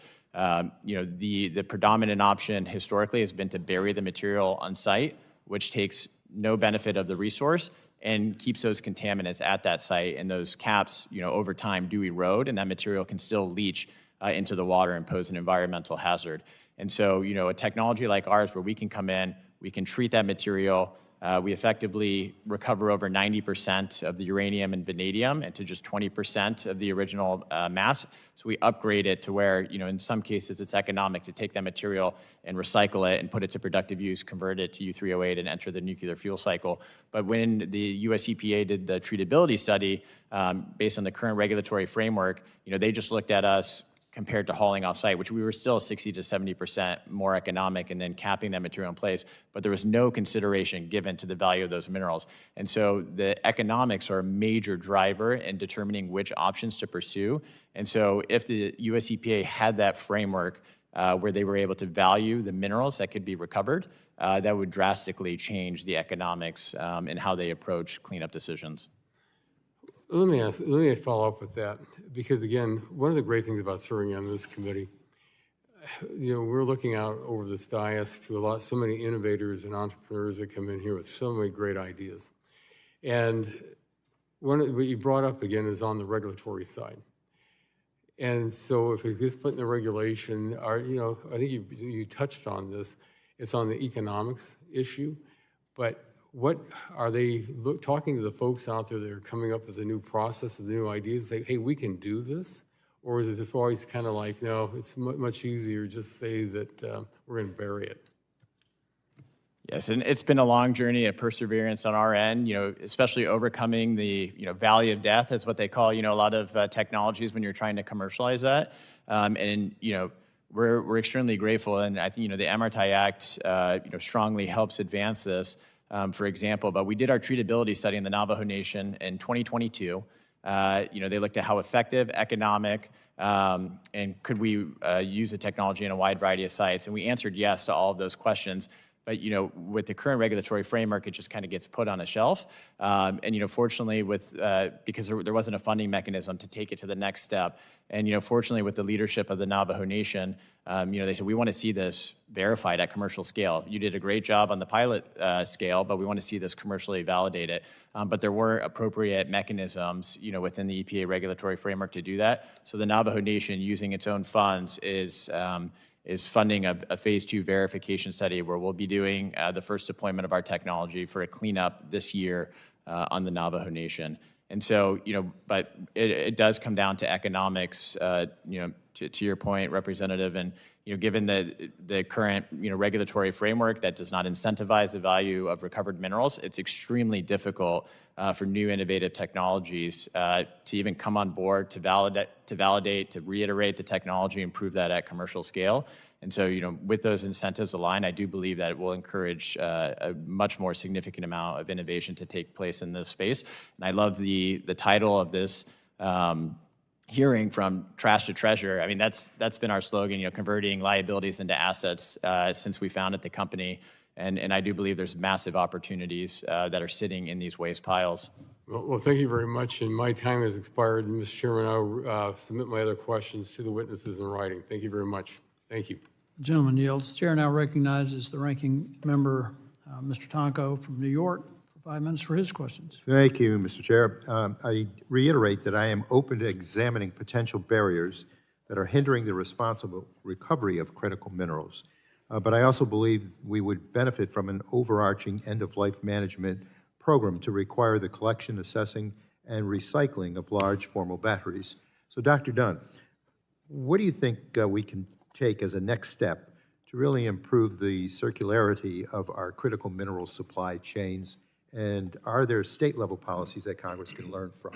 Speaker 6: You know, the predominant option historically has been to bury the material on site, which takes no benefit of the resource and keeps those contaminants at that site. And those caps, you know, over time do erode, and that material can still leach into the water and pose an environmental hazard. And so, you know, a technology like ours where we can come in, we can treat that material, we effectively recover over 90% of the uranium and vanadium into just 20% of the original mass. So we upgrade it to where, you know, in some cases it's economic to take that material and recycle it and put it to productive use, convert it to U3O8 and enter the nuclear fuel cycle. But when the US EPA did the treatability study, based on the current regulatory framework, you know, they just looked at us compared to hauling off-site, which we were still 60 to 70% more economic, and then capping that material in place, but there was no consideration given to the value of those minerals. And so the economics are a major driver in determining which options to pursue. And so if the US EPA had that framework where they were able to value the minerals that could be recovered, that would drastically change the economics and how they approach cleanup decisions.
Speaker 9: Let me follow up with that, because again, one of the great things about serving on this committee, you know, we're looking out over this dais to so many innovators and entrepreneurs that come in here with so many great ideas. And what you brought up again is on the regulatory side. And so if it gets put in the regulation, you know, I think you touched on this, it's on the economics issue, but what are they talking to the folks out there that are coming up with a new process, the new ideas, say, hey, we can do this? Or is it just always kind of like, no, it's much easier just say that we're going to bury it?
Speaker 6: Yes, and it's been a long journey of perseverance on our end, you know, especially overcoming the, you know, valley of death is what they call, you know, a lot of technologies when you're trying to commercialize that. And, you know, we're extremely grateful. And I think, you know, the MRTI Act, you know, strongly helps advance this. For example, but we did our treatability study in the Navajo Nation in 2022. You know, they looked at how effective, economic, and could we use the technology in a wide variety of sites, and we answered yes to all of those questions. But, you know, with the current regulatory framework, it just kind of gets put on a shelf. And, you know, fortunately because there wasn't a funding mechanism to take it to the next step. And, you know, fortunately with the leadership of the Navajo Nation, you know, they said, we want to see this verified at commercial scale. You did a great job on the pilot scale, but we want to see this commercially validated. But there were appropriate mechanisms, you know, within the EPA regulatory framework to do that. So the Navajo Nation, using its own funds, is funding a phase 2 verification study where we'll be doing the first deployment of our technology for a cleanup this year on the Navajo Nation. And so, you know, but it does come down to economics, you know, to your point, Representative, and, given the current, regulatory framework that does not incentivize the value of recovered minerals, it's extremely difficult for new innovative technologies to even come on board, to validate, to reiterate the technology and prove that at commercial scale. And so, with those incentives aligned, I do believe that it will encourage a much more significant amount of innovation to take place in this space. And I love the title of this hearing, From Trash to Treasure. I mean, that's been our slogan, converting liabilities into assets since we founded the company. And I do believe there's massive opportunities that are sitting in these waste piles.
Speaker 9: Well, thank you very much, and my time has expired. And Mr. Chairman, I'll submit my other questions to the witnesses in writing. Thank you very much. Thank you.
Speaker 1: The gentleman yields. The chair now recognizes the ranking member, Mr. Tonko from New York, for 5 minutes for his questions.
Speaker 2: Thank you, Mr. Chair. I reiterate that I am open to examining potential barriers that are hindering the responsible recovery of critical minerals. But I also believe we would benefit from an overarching end-of-life management program to require the collection, assessing, and recycling of large formal batteries. So, Dr. Dunn, what do you think we can take as a next step to really improve the circularity of our critical mineral supply chains? And are there state-level policies that Congress can learn from?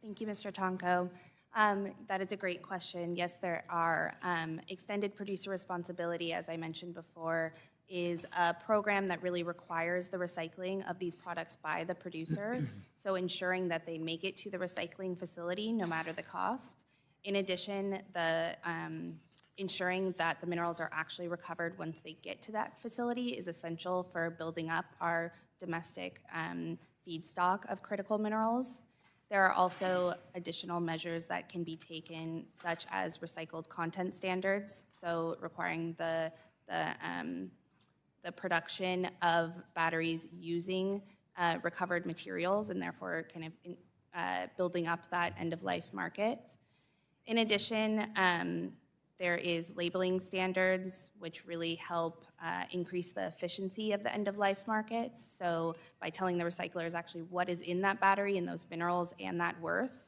Speaker 7: Thank you, Mr. Tonko. That is a great question. Yes, there are. Extended producer responsibility, as I mentioned before, is a program that really requires the recycling of these products by the producer, so ensuring that they make it to the recycling facility no matter the cost. In addition, ensuring that the minerals are actually recovered once they get to that facility is essential for building up our domestic feedstock of critical minerals. There are also additional measures that can be taken, such as recycled content standards, so requiring the production of batteries using recovered materials, and therefore kind of building up that end-of-life market. In addition, there is labeling standards, which really help increase the efficiency of the end-of-life market. So by telling the recyclers actually what is in that battery and those minerals and that worth.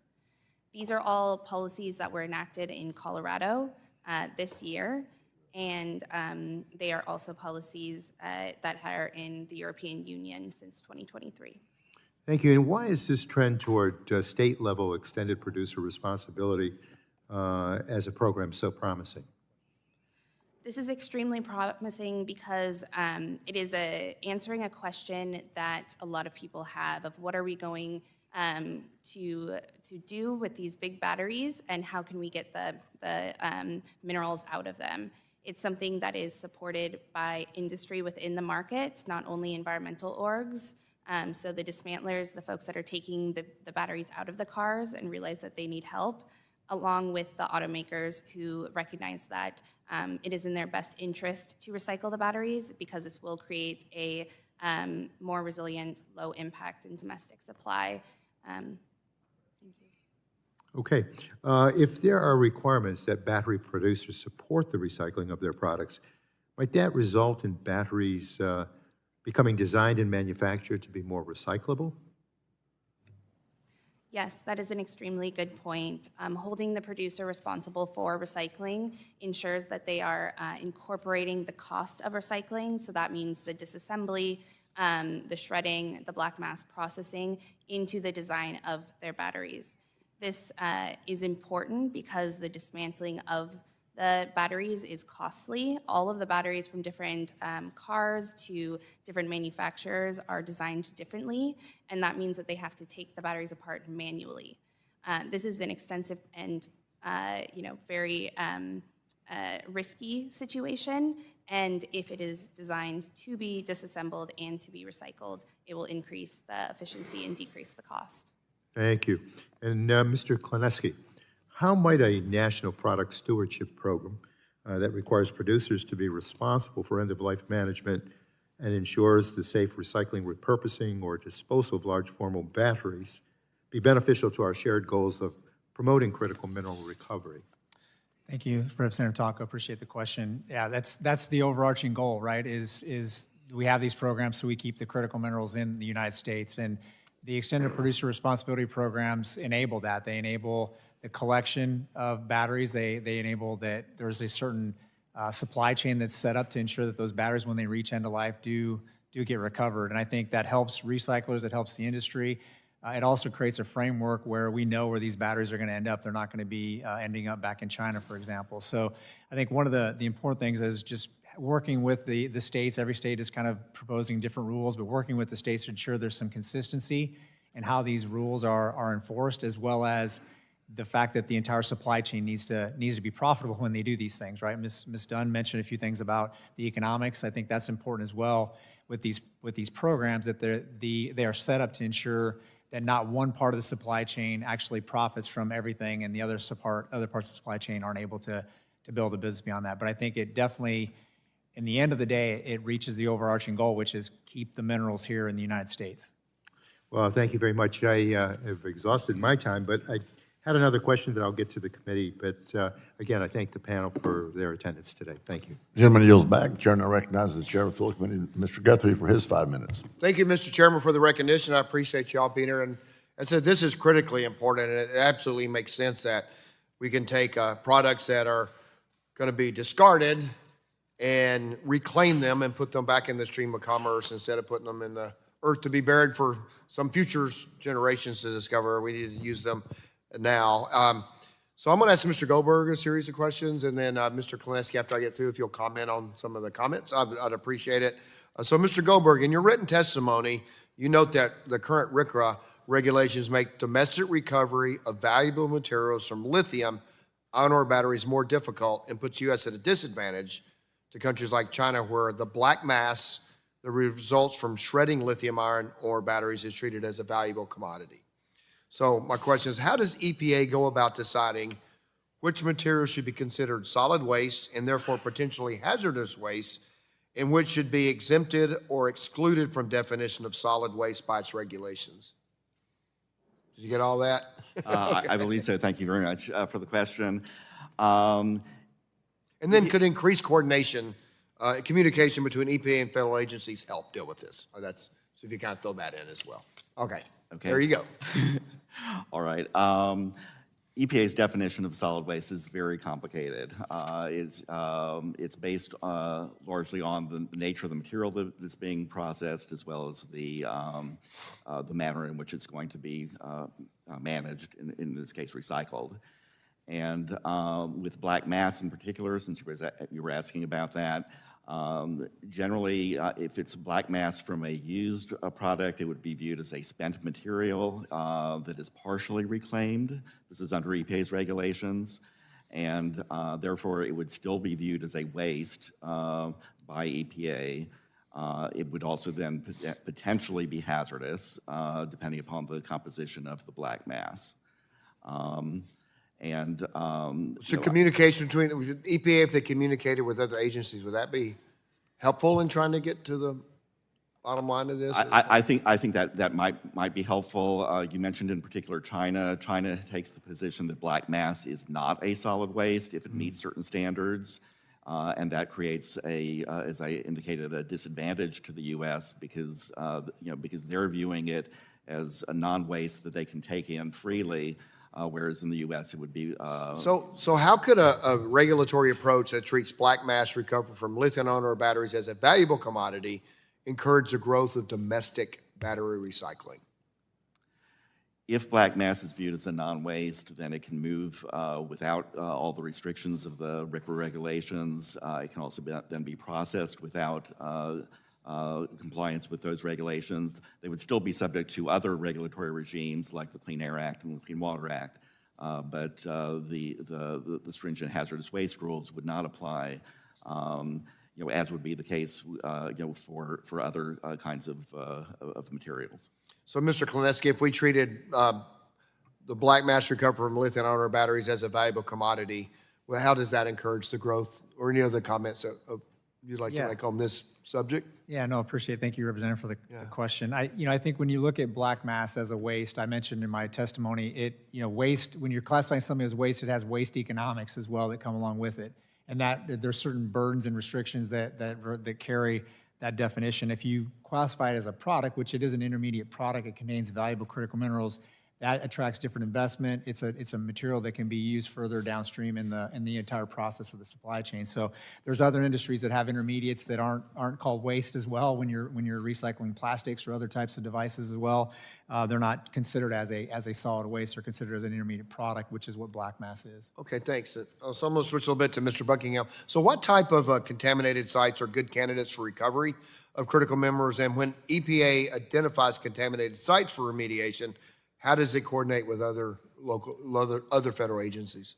Speaker 7: These are all policies that were enacted in Colorado this year, and they are also policies that are in the European Union since 2023.
Speaker 2: Thank you. And why is this trend toward state-level extended producer responsibility as a program so promising?
Speaker 7: This is extremely promising because it is answering a question that a lot of people have of what are we going to do with these big batteries, and how can we get the minerals out of them. It's something that is supported by industry within the market, not only environmental orgs. So the dismantlers, the folks that are taking the batteries out of the cars and realize that they need help, along with the automakers who recognize that it is in their best interest to recycle the batteries, because this will create a more resilient, low impact and domestic supply. Thank you.
Speaker 2: Okay. If there are requirements that battery producers support the recycling of their products, might that result in batteries becoming designed and manufactured to be more recyclable?
Speaker 7: Yes, that is an extremely good point. Holding the producer responsible for recycling ensures that they are incorporating the cost of recycling. So that means the disassembly, the shredding, the black mass processing into the design of their batteries. This is important because the dismantling of the batteries is costly. All of the batteries from different cars to different manufacturers are designed differently, and that means that they have to take the batteries apart manually. This is an extensive and very risky situation, and if it is designed to be disassembled and to be recycled, it will increase the efficiency and decrease the cost.
Speaker 2: Thank you. And Mr. Kleneski, how might a national product stewardship program that requires producers to be responsible for end-of-life management and ensures the safe recycling, repurposing, or disposal of large formal batteries be beneficial to our shared goals of promoting critical mineral recovery?
Speaker 5: Thank you, Representative Tonko. Appreciate the question. Yeah, that's the overarching goal, right? Is we have these programs so we keep the critical minerals in the United States, and the extended producer responsibility programs enable that. They enable the collection of batteries. They enable that there's a certain supply chain that's set up to ensure that those batteries, when they reach end of life, do get recovered. And I think that helps recyclers, it helps the industry. It also creates a framework where we know where these batteries are going to end up. They're not going to be ending up back in China, for example. So I think one of the important things is just working with the states. Every state is kind of proposing different rules, but working with the states to ensure there's some consistency in how these rules are enforced, as well as the fact that the entire supply chain needs to be profitable when they do these things, right? Ms. Dunn mentioned a few things about the economics. I think that's important as well with these programs, that they are set up to ensure that not one part of the supply chain actually profits from everything, and the other parts of the supply chain aren't able to build a business beyond that. But I think it definitely, in the end of the day, it reaches the overarching goal, which is keep the minerals here in the United States.
Speaker 2: Well, thank you very much. I have exhausted my time, but I had another question that I'll get to the committee. But again, I thank the panel for their attendance today. Thank you.
Speaker 10: Gentleman yields back. Chair now recognizes the chair of the full committee, Mr. Guthrie, for his 5 minutes.
Speaker 3: Thank you, Mr. Chairman, for the recognition. I appreciate y'all being here. And I said this is critically important, and it absolutely makes sense that we can take products that are going to be discarded and reclaim them and put them back in the stream of commerce instead of putting them in the earth to be buried for some future generations to discover. We need to use them now. So I'm going to ask Mr. Goldberg a series of questions, and then Mr. Klineski, after I get through, if you'll comment on some of the comments, I'd appreciate it. So Mr. Goldberg, in your written testimony, you note that the current RCRA regulations make domestic recovery of valuable materials from lithium-ion ore batteries more difficult and puts U.S. at a disadvantage to countries like China, where the black mass that results from shredding lithium-ion ore batteries is treated as a valuable commodity. So my question is, how does EPA go about deciding which materials should be considered solid waste and therefore potentially hazardous waste, and which should be exempted or excluded from definition of solid waste by its regulations? Did you get all that?
Speaker 8: I believe so. Thank you very much for the question.
Speaker 3: And then could increased coordination, communication between EPA and federal agencies help deal with this? So if you kind of fill that in as well. Okay. There you go.
Speaker 8: All right. EPA's definition of solid waste is very complicated. It's based largely on the nature of the material that's being processed, as well as the manner in which it's going to be managed, in this case, recycled. And with black mass in particular, since you were asking about that, generally, if it's black mass from a used product, it would be viewed as a spent material that is partially reclaimed. This is under EPA's regulations, and therefore it would still be viewed as a waste by EPA. It would also then potentially be hazardous, depending upon the composition of the black mass. So
Speaker 3: communication between EPA, if they communicated with other agencies, would that be helpful in trying to get to the bottom line of this?
Speaker 8: I think that might be helpful. You mentioned in particular China. China takes the position that black mass is not a solid waste if it meets certain standards, and that creates as I indicated, a disadvantage to the U.S. because they're viewing it as a non-waste that they can take in freely. Whereas in the U.S. it would be...
Speaker 3: So how could a regulatory approach that treats black mass recovered from lithium-ion ore batteries as a valuable commodity encourage the growth of domestic battery recycling?
Speaker 8: If black mass is viewed as a non-waste, then it can move without all the restrictions of the RCRA regulations. It can also then be processed without compliance with those regulations. They would still be subject to other regulatory regimes like the Clean Air Act and the Clean Water Act, but the stringent hazardous waste rules would not apply, as would be the case, for other kinds of materials.
Speaker 3: So, Mr. Klineski, if we treated the black mass recovered from lithium-ion ore batteries as a valuable commodity, well, how does that encourage the growth? Or any other comments you'd like to make on this subject?
Speaker 5: Yeah, no, appreciate it. Thank you, Representative, for the question. I think when you look at black mass as a waste, I mentioned in my testimony, waste, when you're classifying something as waste, it has waste economics as well that come along with it. And that there's certain burdens and restrictions that carry that definition. If you classify it as a product, which it is an intermediate product, it contains valuable critical minerals, That attracts different investment. It's a material that can be used further downstream in the entire process of the supply chain. So there's other industries that have intermediates that aren't called waste as well when you're recycling plastics or other types of devices as well. They're not considered as a solid waste. They're considered as an intermediate product, which is what black mass is.
Speaker 3: Okay, thanks. So I'm going to switch a little bit to Mr. Buckingham. So what type of contaminated sites are good candidates for recovery of critical minerals? And when EPA identifies contaminated sites for remediation, how does it coordinate with other federal agencies?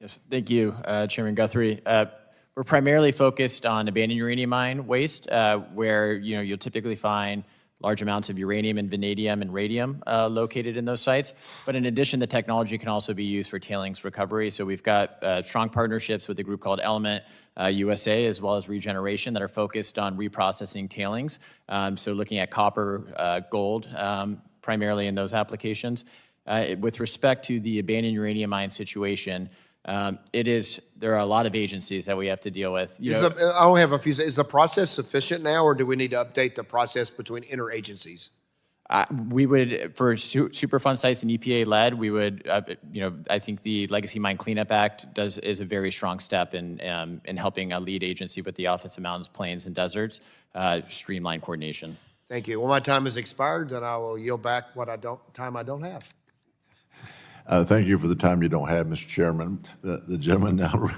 Speaker 6: Yes, thank you, Chairman Guthrie. We're primarily focused on abandoned uranium mine waste, where you'll typically find large amounts of uranium and vanadium and radium located in those sites. But in addition, the technology can also be used for tailings recovery. So we've got strong partnerships with a group called Element USA, as well as Regeneration, that are focused on reprocessing tailings. So looking at copper, gold, primarily in those applications. With respect to the abandoned uranium mine situation, there are a lot of agencies that we have to deal with.
Speaker 3: I only have a few. Is the process sufficient now, or do we need to update the process between interagencies?
Speaker 6: We would, for Superfund sites and EPA-led, we would, I think the Legacy Mine Cleanup Act is a very strong step in helping a lead agency with the Office of Mountains, Plains, and Deserts streamline coordination.
Speaker 3: Thank you. Well, my time has expired, and I will yield back time I don't have.
Speaker 10: Thank you for the time you don't have, Mr. Chairman. The gentleman now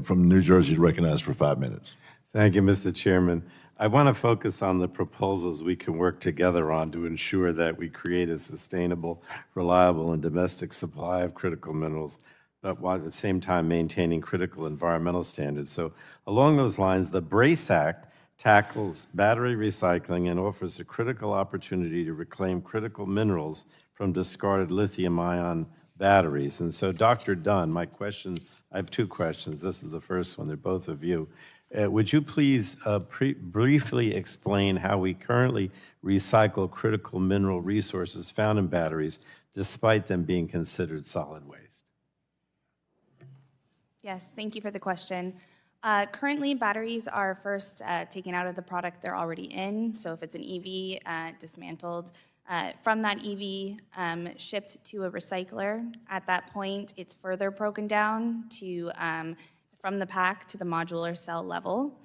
Speaker 10: from New Jersey is recognized for 5 minutes.
Speaker 4: Thank you, Mr. Chairman. I want to focus on the proposals we can work together on to ensure that we create a sustainable, reliable, and domestic supply of critical minerals, but while at the same time maintaining critical environmental standards. So along those lines, the BRACE Act tackles battery recycling and offers a critical opportunity to reclaim critical minerals from discarded lithium-ion batteries. And so, Dr. Dunn, I have two questions. This is the first one. They're both of you. Would you please briefly explain how we currently recycle critical mineral resources found in batteries, despite them being considered solid waste?
Speaker 7: Yes, thank you for the question. Currently, batteries are first taken out of the product they're already in. So if it's an EV, dismantled. From that EV, shipped to a recycler. At that point, it's further broken down to from the pack to the modular cell level,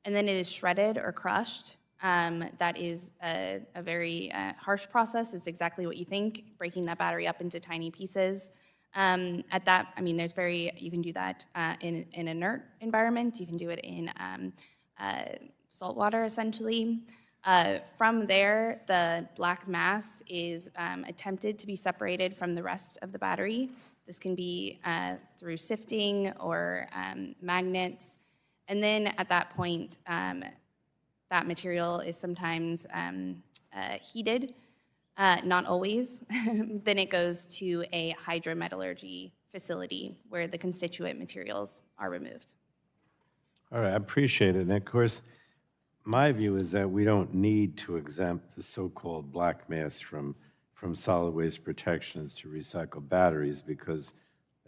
Speaker 7: and then it is shredded or crushed. That is a very harsh process. It's exactly what you think, breaking that battery up into tiny pieces. At that, you can do that in an inert environment. You can do it in salt water, essentially. From there, the black mass is attempted to be separated from the rest of the battery. This can be through sifting or magnets. And then at that point, that material is sometimes heated. Not always. Then it goes to a hydrometallurgy facility where the constituent materials are removed.
Speaker 4: All right, I appreciate it. And of course, my view is that we don't need to exempt the so-called black mass from solid waste protections to recycle batteries because,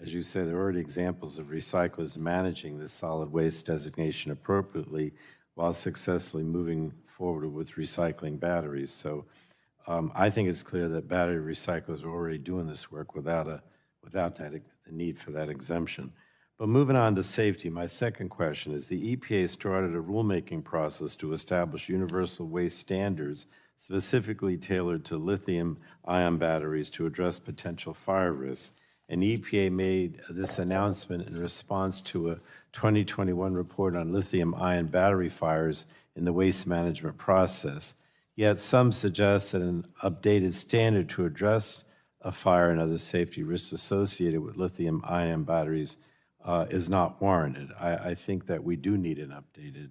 Speaker 4: as you say, there are already examples of recyclers managing this solid waste designation appropriately while successfully moving forward with recycling batteries. So I think it's clear that battery recyclers are already doing this work without the need for that exemption. But moving on to safety, my second question is the EPA started a rulemaking process to establish universal waste standards specifically tailored to lithium-ion batteries to address potential fire risks. And EPA made this announcement in response to a 2021 report on lithium-ion battery fires in the waste management process. Yet some suggest that an updated standard to address a fire and other safety risks associated with lithium-ion batteries is not warranted. I think that we do need an updated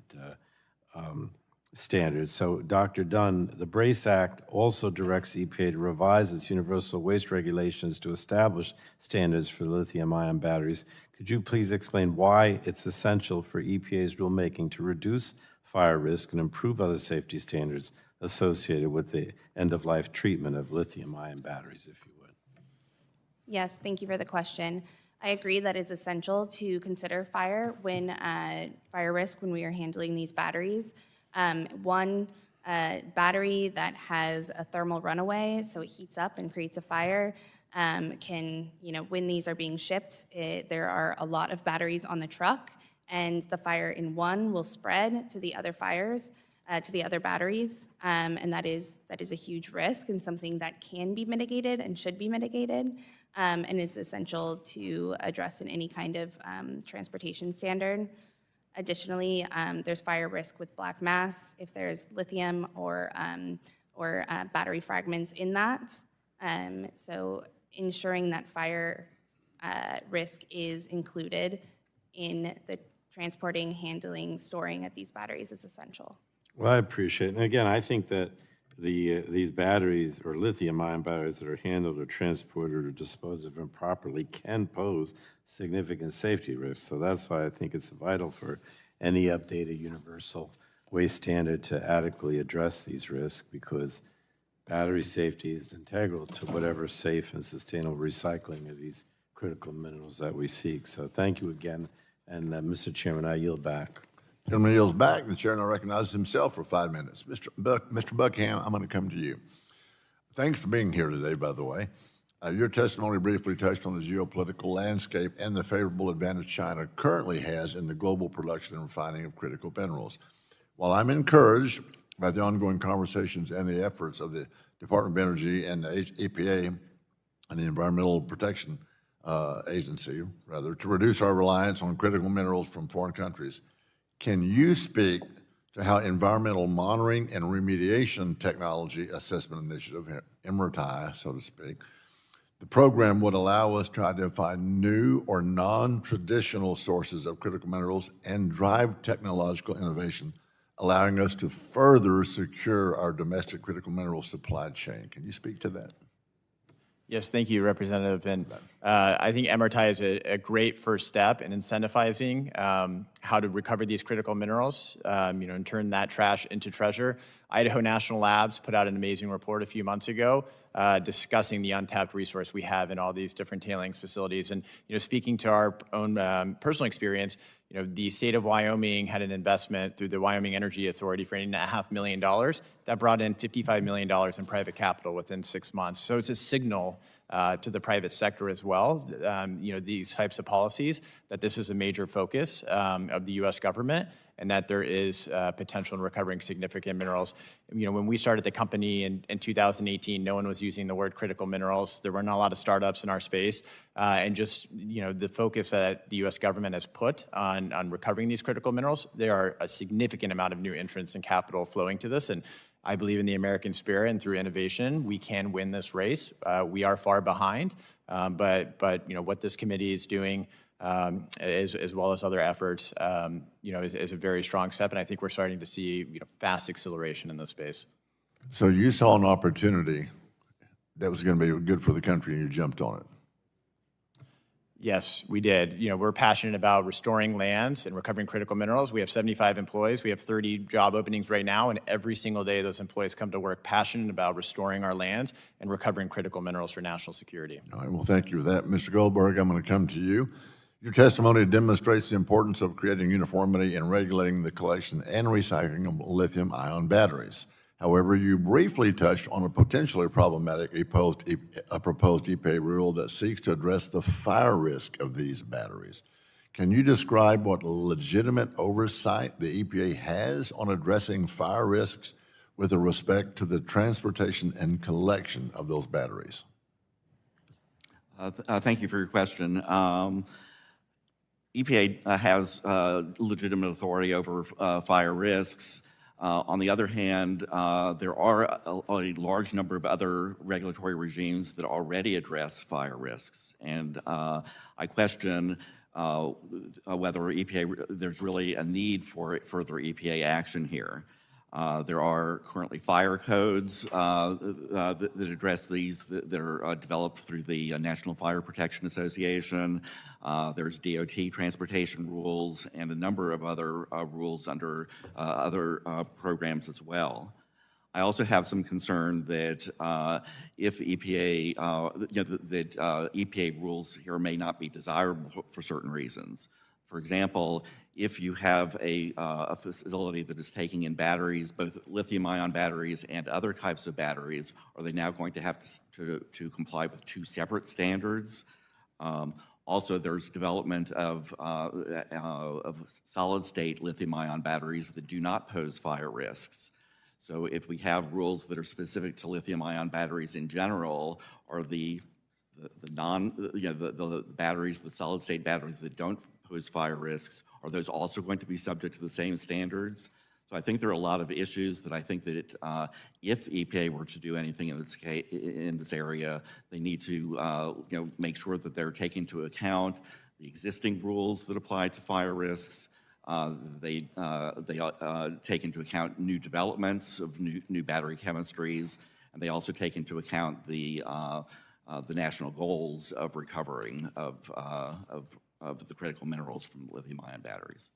Speaker 4: standard. So, Dr. Dunn, the BRACE Act also directs EPA to revise its universal waste regulations to establish standards for lithium-ion batteries. Could you please explain why it's essential for EPA's rulemaking to reduce fire risk and improve other safety standards associated with the end-of-life treatment of lithium-ion batteries, if you would?
Speaker 7: Yes, thank you for the question. I agree that it's essential to consider fire risk when we are handling these batteries. One, A battery that has a thermal runaway, so it heats up and creates a fire, can, when these are being shipped, there are a lot of batteries on the truck, and the fire in one will spread to the other fires, to the other batteries, and that is a huge risk and something that can be mitigated and should be mitigated, and is essential to address in any kind of transportation standard. Additionally, there's fire risk with black mass if there's lithium or battery fragments in that. So ensuring that fire risk is included in the transporting, handling, storing of these batteries is essential.
Speaker 4: Well, I appreciate it. And again, I think that these batteries or lithium-ion batteries that are handled or transported or disposed of improperly can pose significant safety risks. So that's why I think it's vital for any updated universal waste standard to adequately address these risks, because battery safety is integral to whatever safe and sustainable recycling of these critical minerals that we seek. So thank you again. And Mr. Chairman, I yield back.
Speaker 10: Gentleman yields back. The chair now recognizes himself for 5 minutes. Mr. Buckingham, I'm going to come to you. Thanks for being here today, by the way. Your testimony briefly touched on the geopolitical landscape and the favorable advantage China currently has in the global production and refining of critical minerals. While I'm encouraged by the ongoing conversations and the efforts of the Department of Energy and the EPA and the Environmental Protection Agency, to reduce our reliance on critical minerals from foreign countries, can you speak to how environmental monitoring and remediation technology assessment initiative, MRTI, so to speak, the program would allow us to identify new or non-traditional sources of critical minerals and drive technological innovation, allowing us to further secure our domestic critical mineral supply chain? Can you speak to that?
Speaker 6: Yes, thank you, Representative. And I think MRTI is a great first step in incentivizing how to recover these critical minerals, and turn that trash into treasure. Idaho National Labs put out an amazing report a few months ago discussing the untapped resource we have in all these different tailings facilities. And speaking to our own personal experience, the state of Wyoming had an investment through the Wyoming Energy Authority for $8.5 million. That brought in $55 million in private capital within 6 months. So it's a signal to the private sector as well, these types of policies, that this is a major focus of the U.S. government, and that there is potential in recovering significant minerals. When we started the company in 2018, no one was using the word critical minerals. There were not a lot of startups in our space. And just, the focus that the U.S. government has put on recovering these critical minerals, there are a significant amount of new entrants and capital flowing to this. And I believe in the American spirit, and through innovation, we can win this race. We are far behind, but what this committee is doing, as well as other efforts, is a very strong step, and I think we're starting to see fast acceleration in this space.
Speaker 10: So you saw an opportunity that was going to be good for the country, and you jumped on it.
Speaker 6: Yes, we did. We're passionate about restoring lands and recovering critical minerals. We have 75 employees. We have 30 job openings right now, and every single day those employees come to work passionate about restoring our lands and recovering critical minerals for national security.
Speaker 10: All right, well, thank you for that. Mr. Goldberg, I'm going to come to you. Your testimony demonstrates the importance of creating uniformity and regulating the collection and recycling of lithium-ion batteries. However, you briefly touched on a potentially problematic proposed EPA rule that seeks to address the fire risk of these batteries. Can you describe what legitimate oversight the EPA has on addressing fire risks with respect to the transportation and collection of those batteries?
Speaker 8: Thank you for your question. EPA has legitimate authority over fire risks. On the other hand, there are a large number of other regulatory regimes that already address fire risks. And I question whether there's really a need for further EPA action here. There are currently fire codes that address these that are developed through the National Fire Protection Association. There's DOT transportation rules and a number of other rules under other programs as well. I also have some concern that if EPA, EPA rules here may not be desirable for certain reasons. For example, if you have a facility that is taking in batteries, both lithium-ion batteries and other types of batteries, are they now going to have to comply with two separate standards? Also, there's development of solid-state lithium-ion batteries that do not pose fire risks. So if we have rules that are specific to lithium-ion batteries in general, or the batteries, the solid-state batteries that don't pose fire risks, are those also going to be subject to the same standards? So I think there are a lot of issues that I think that if EPA were to do anything in this area, they need to make sure that they're taking into account the existing rules that apply to fire risks. They take into account new developments of new battery chemistries, and they also take into account the national goals of recovering of the critical minerals from lithium-ion batteries.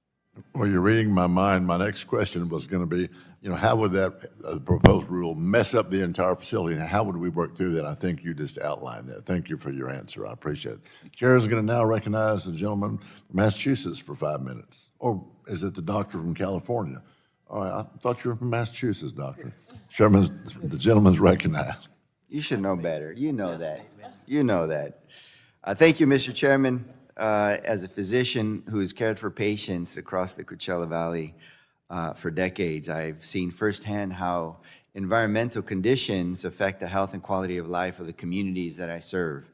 Speaker 10: Well, you're reading my mind. My next question was going to be, how would that proposed rule mess up the entire facility, and how would we work through that? I think you just outlined that. Thank you for your answer. I appreciate it. Chair is going to now recognize the gentleman from Massachusetts for 5 minutes. Or is it the doctor from California? All right, I thought you were from Massachusetts, doctor. The gentleman's recognized.
Speaker 11: You should know better. You know that. You know that. Thank you, Mr. Chairman. As a physician who has cared for patients across the Coachella Valley for decades, I've seen firsthand how environmental conditions affect the health and quality of life of the communities that I serve,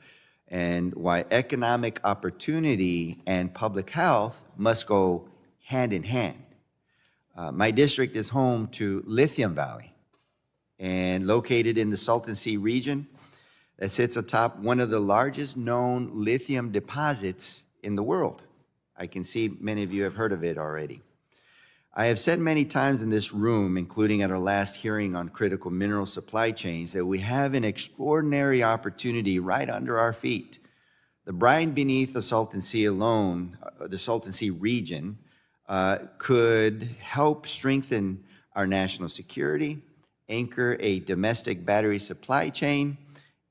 Speaker 11: and why economic opportunity and public health must go hand in hand. My district is home to Lithium Valley, and located in the Salton Sea region, that sits atop one of the largest known lithium deposits in the world. I can see many of you have heard of it already. I have said many times in this room, including at our last hearing on critical mineral supply chains, that we have an extraordinary opportunity right under our feet. The brine beneath the Salton Sea alone, the Salton Sea region, could help strengthen our national security, anchor a domestic battery supply chain,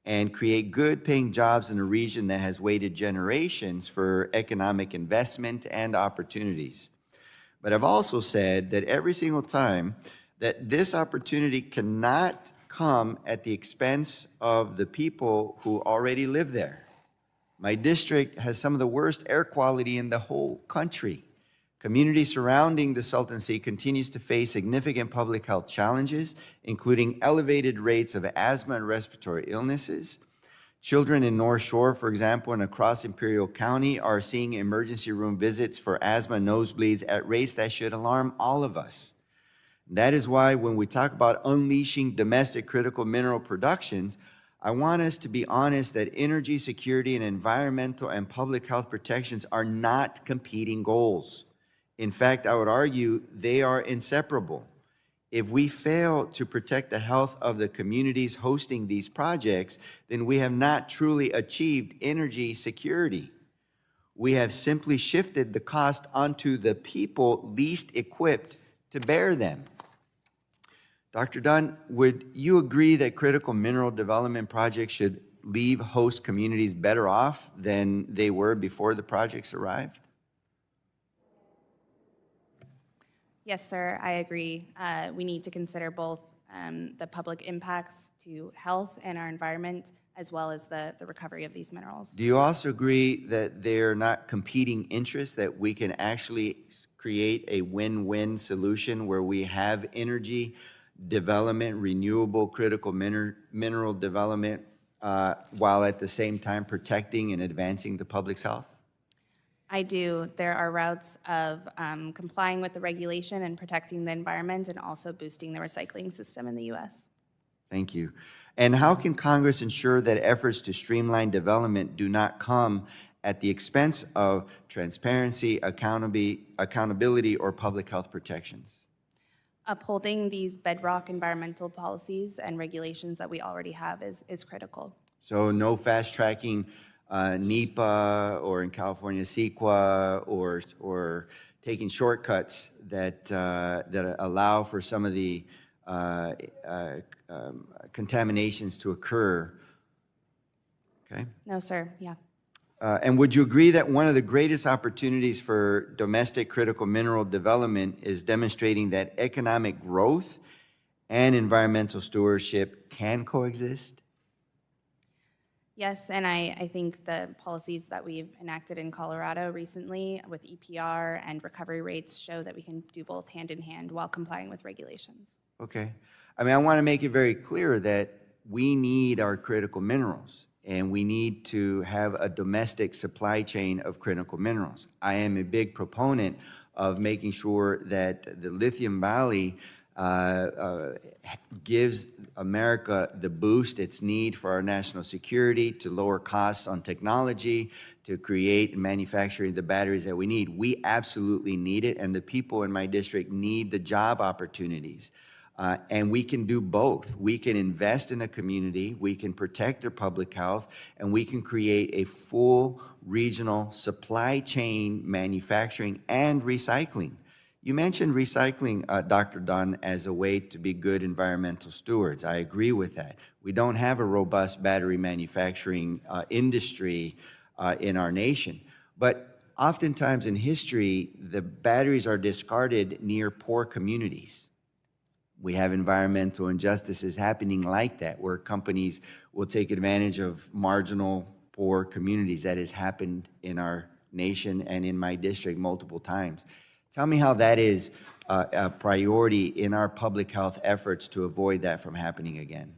Speaker 11: and create good-paying jobs in a region that has waited generations for economic investment and opportunities. But I've also said that every single time that this opportunity cannot come at the expense of the people who already live there. My district has some of the worst air quality in the whole country. Community surrounding the Salton Sea continues to face significant public health challenges, including elevated rates of asthma and respiratory illnesses. Children in North Shore, for example, and across Imperial County are seeing emergency room visits for asthma and nosebleeds at rates that should alarm all of us. That is why when we talk about unleashing domestic critical mineral productions, I want us to be honest that energy security and environmental and public health protections are not competing goals. In fact, I would argue they are inseparable. If we fail to protect the health of the communities hosting these projects, then we have not truly achieved energy security. We have simply shifted the cost onto the people least equipped to bear them. Dr. Dunn, would you agree that critical mineral development projects should leave host communities better off than they were before the projects arrived?
Speaker 7: Yes, sir, I agree. We need to consider both the public impacts to health and our environment, as well as the recovery of these minerals.
Speaker 11: Do you also agree that they're not competing interests, that we can actually create a win-win solution where we have energy development, renewable critical mineral development, while at the same time protecting and advancing the public's health?
Speaker 7: I do. There are routes of complying with the regulation and protecting the environment, and also boosting the recycling system in the U.S.
Speaker 11: Thank you. And how can Congress ensure that efforts to streamline development do not come at the expense of transparency, accountability, or public health protections?
Speaker 7: Upholding these bedrock environmental policies and regulations that we already have is critical.
Speaker 11: So no fast-tracking NEPA, or in California, CEQA, or taking shortcuts that allow for some of the contaminations to occur. Okay?
Speaker 7: No, sir, yeah.
Speaker 11: And would you agree that one of the greatest opportunities for domestic critical mineral development is demonstrating that economic growth and environmental stewardship can coexist?
Speaker 7: Yes, and I think the policies that we've enacted in Colorado recently with EPR and recovery rates show that we can do both hand in hand while complying with regulations.
Speaker 11: Okay. I mean, I want to make it very clear that we need our critical minerals, and we need to have a domestic supply chain of critical minerals. I am a big proponent of making sure that the Lithium Valley gives America the boost it's need for our national security, to lower costs on technology, to create and manufacture the batteries that we need. We absolutely need it, and the people in my district need the job opportunities. And we can do both. We can invest in a community, we can protect their public health, and we can create a full regional supply chain manufacturing and recycling. You mentioned recycling, Dr. Dunn, as a way to be good environmental stewards. I agree with that. We don't have a robust battery manufacturing industry in our nation. But oftentimes in history, the batteries are discarded near poor communities. We have environmental injustices happening like that, where companies will take advantage of marginal, poor communities. That has happened in our nation and in my district multiple times. Tell me how that is a priority in our public health efforts to avoid that from happening again.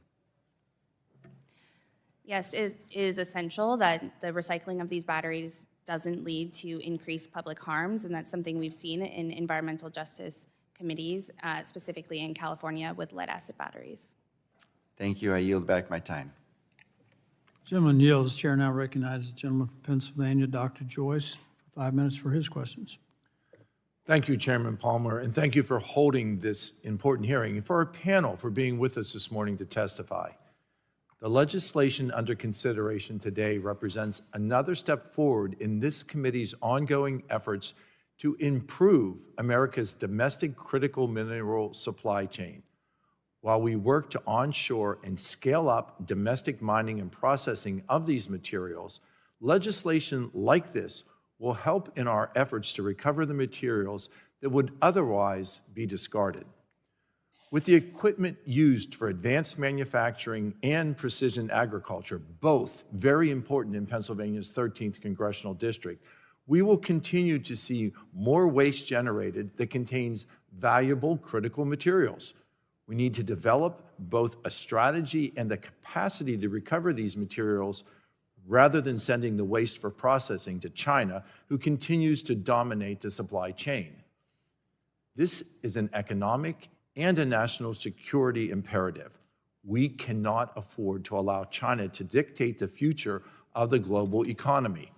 Speaker 7: Yes, it is essential that the recycling of these batteries doesn't lead to increased public harms, and that's something we've seen in environmental justice committees, specifically in California with lead-acid batteries.
Speaker 11: Thank you. I yield back my time.
Speaker 1: Gentleman yields. The chair now recognizes the gentleman from Pennsylvania, Dr. Joyce, for 5 minutes for his questions.
Speaker 12: Thank you, Chairman Palmer, and thank you for holding this important hearing and for our panel for being with us this morning to testify. The legislation under consideration today represents another step forward in this committee's ongoing efforts to improve America's domestic critical mineral supply chain. While we work to onshore and scale up domestic mining and processing of these materials, legislation like this will help in our efforts to recover the materials that would otherwise be discarded. With the equipment used for advanced manufacturing and precision agriculture, both very important in Pennsylvania's 13th Congressional District, we will continue to see more waste generated that contains valuable critical materials. We need to develop both a strategy and the capacity to recover these materials rather than sending the waste for processing to China, who continues to dominate the supply chain. This is an economic and a national security imperative. We cannot afford to allow China to dictate the future of the global economy.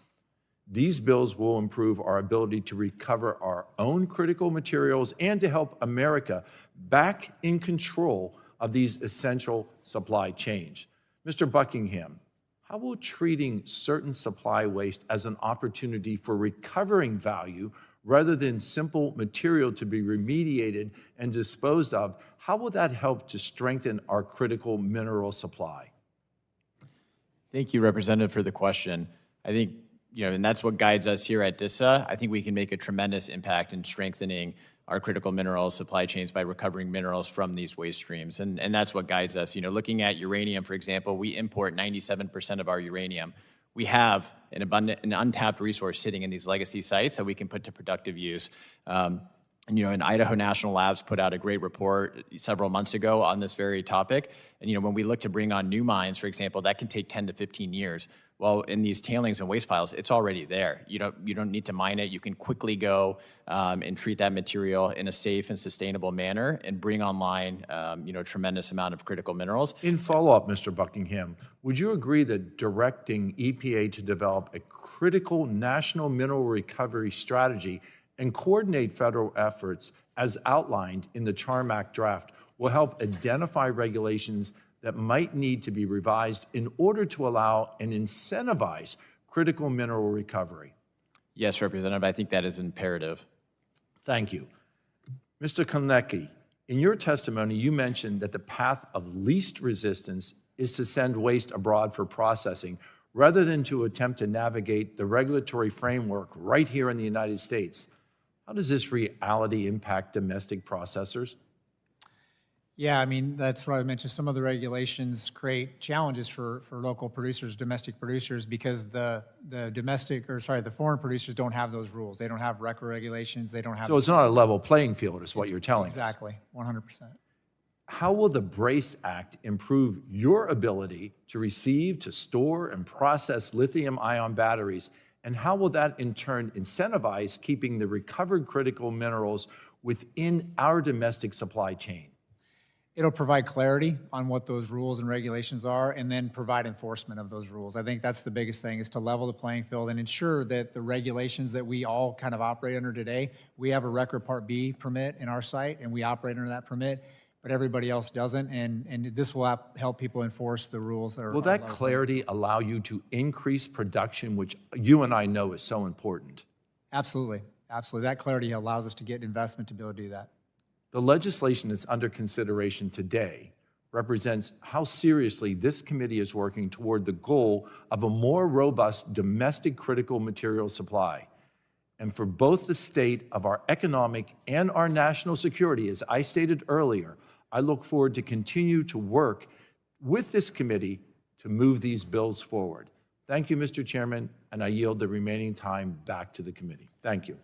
Speaker 12: These bills will improve our ability to recover our own critical materials and to help America back in control of these essential supply chains. Mr. Buckingham, how will treating certain supply waste as an opportunity for recovering value rather than simple material to be remediated and disposed of, how will that help to strengthen our critical mineral supply?
Speaker 6: Thank you, Representative, for the question. I think, and that's what guides us here at DISA. I think we can make a tremendous impact in strengthening our critical mineral supply chains by recovering minerals from these waste streams. And that's what guides us. Looking at uranium, for example, we import 97% of our uranium. We have an abundant, an untapped resource sitting in these legacy sites that we can put to productive use. And Idaho National Labs put out a great report several months ago on this very topic. And when we look to bring on new mines, for example, that can take 10 to 15 years. Well, in these tailings and waste piles, it's already there. You don't need to mine it. You can quickly go and treat that material in a safe and sustainable manner and bring online, a tremendous amount of critical minerals.
Speaker 12: In follow-up, Mr. Buckingham, would you agree that directing EPA to develop a critical national mineral recovery strategy and coordinate federal efforts as outlined in the CHARM Act draft will help identify regulations that might need to be revised in order to allow and incentivize critical mineral recovery?
Speaker 6: Yes, Representative, I think that is imperative.
Speaker 12: Thank you. Mr. Konecki, in your testimony, you mentioned that the path of least resistance is to send waste abroad for processing rather than to attempt to navigate the regulatory framework right here in the United States. How does this reality impact domestic processors?
Speaker 5: Yeah, I mean, that's what I mentioned. Some of the regulations create challenges for local producers, domestic producers, because the foreign producers don't have those rules. They don't have record regulations. They don't have.
Speaker 12: So it's not a level playing field, is what you're telling us.
Speaker 5: Exactly, 100%.
Speaker 12: How will the BRACE Act improve your ability to receive, to store, and process lithium-ion batteries? And how will that in turn incentivize keeping the recovered critical minerals within our domestic supply chain?
Speaker 5: It'll provide clarity on what those rules and regulations are, and then provide enforcement of those rules. I think that's the biggest thing, is to level the playing field and ensure that the regulations that we all kind of operate under today, we have a record Part B permit in our site, and we operate under that permit, but everybody else doesn't, and this will help people enforce the rules that are.
Speaker 12: Will that clarity allow you to increase production, which you and I know is so important?
Speaker 5: Absolutely, absolutely. That clarity allows us to get investment to be able to do that.
Speaker 12: The legislation that's under consideration today represents how seriously this committee is working toward the goal of a more robust domestic critical material supply. And for both the state of our economic and our national security, as I stated earlier, I look forward to continue to work with this committee to move these bills forward. Thank you, Mr. Chairman, and I yield the remaining time back to the committee. Thank you.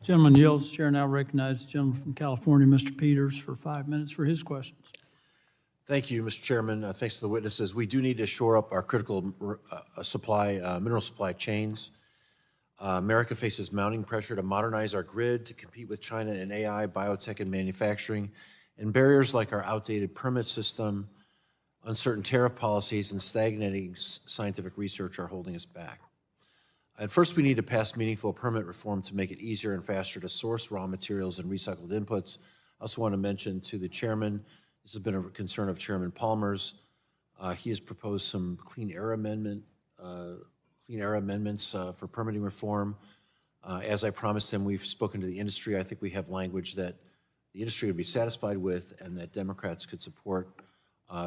Speaker 1: Gentleman yields. Chair now recognizes the gentleman from California, Mr. Peters, for 5 minutes for his questions.
Speaker 13: Thank you, Mr. Chairman. Thanks to the witnesses. We do need to shore up our critical mineral supply chains. America faces mounting pressure to modernize our grid to compete with China in AI, biotech, and manufacturing. And barriers like our outdated permit system, uncertain tariff policies, and stagnating scientific research are holding us back. At first, we need to pass meaningful permit reform to make it easier and faster to source raw materials and recycled inputs. I also want to mention to the chairman, this has been a concern of Chairman Palmer's. He has proposed some clean air amendments for permitting reform. As I promised him, we've spoken to the industry. I think we have language that the industry would be satisfied with and that Democrats could support.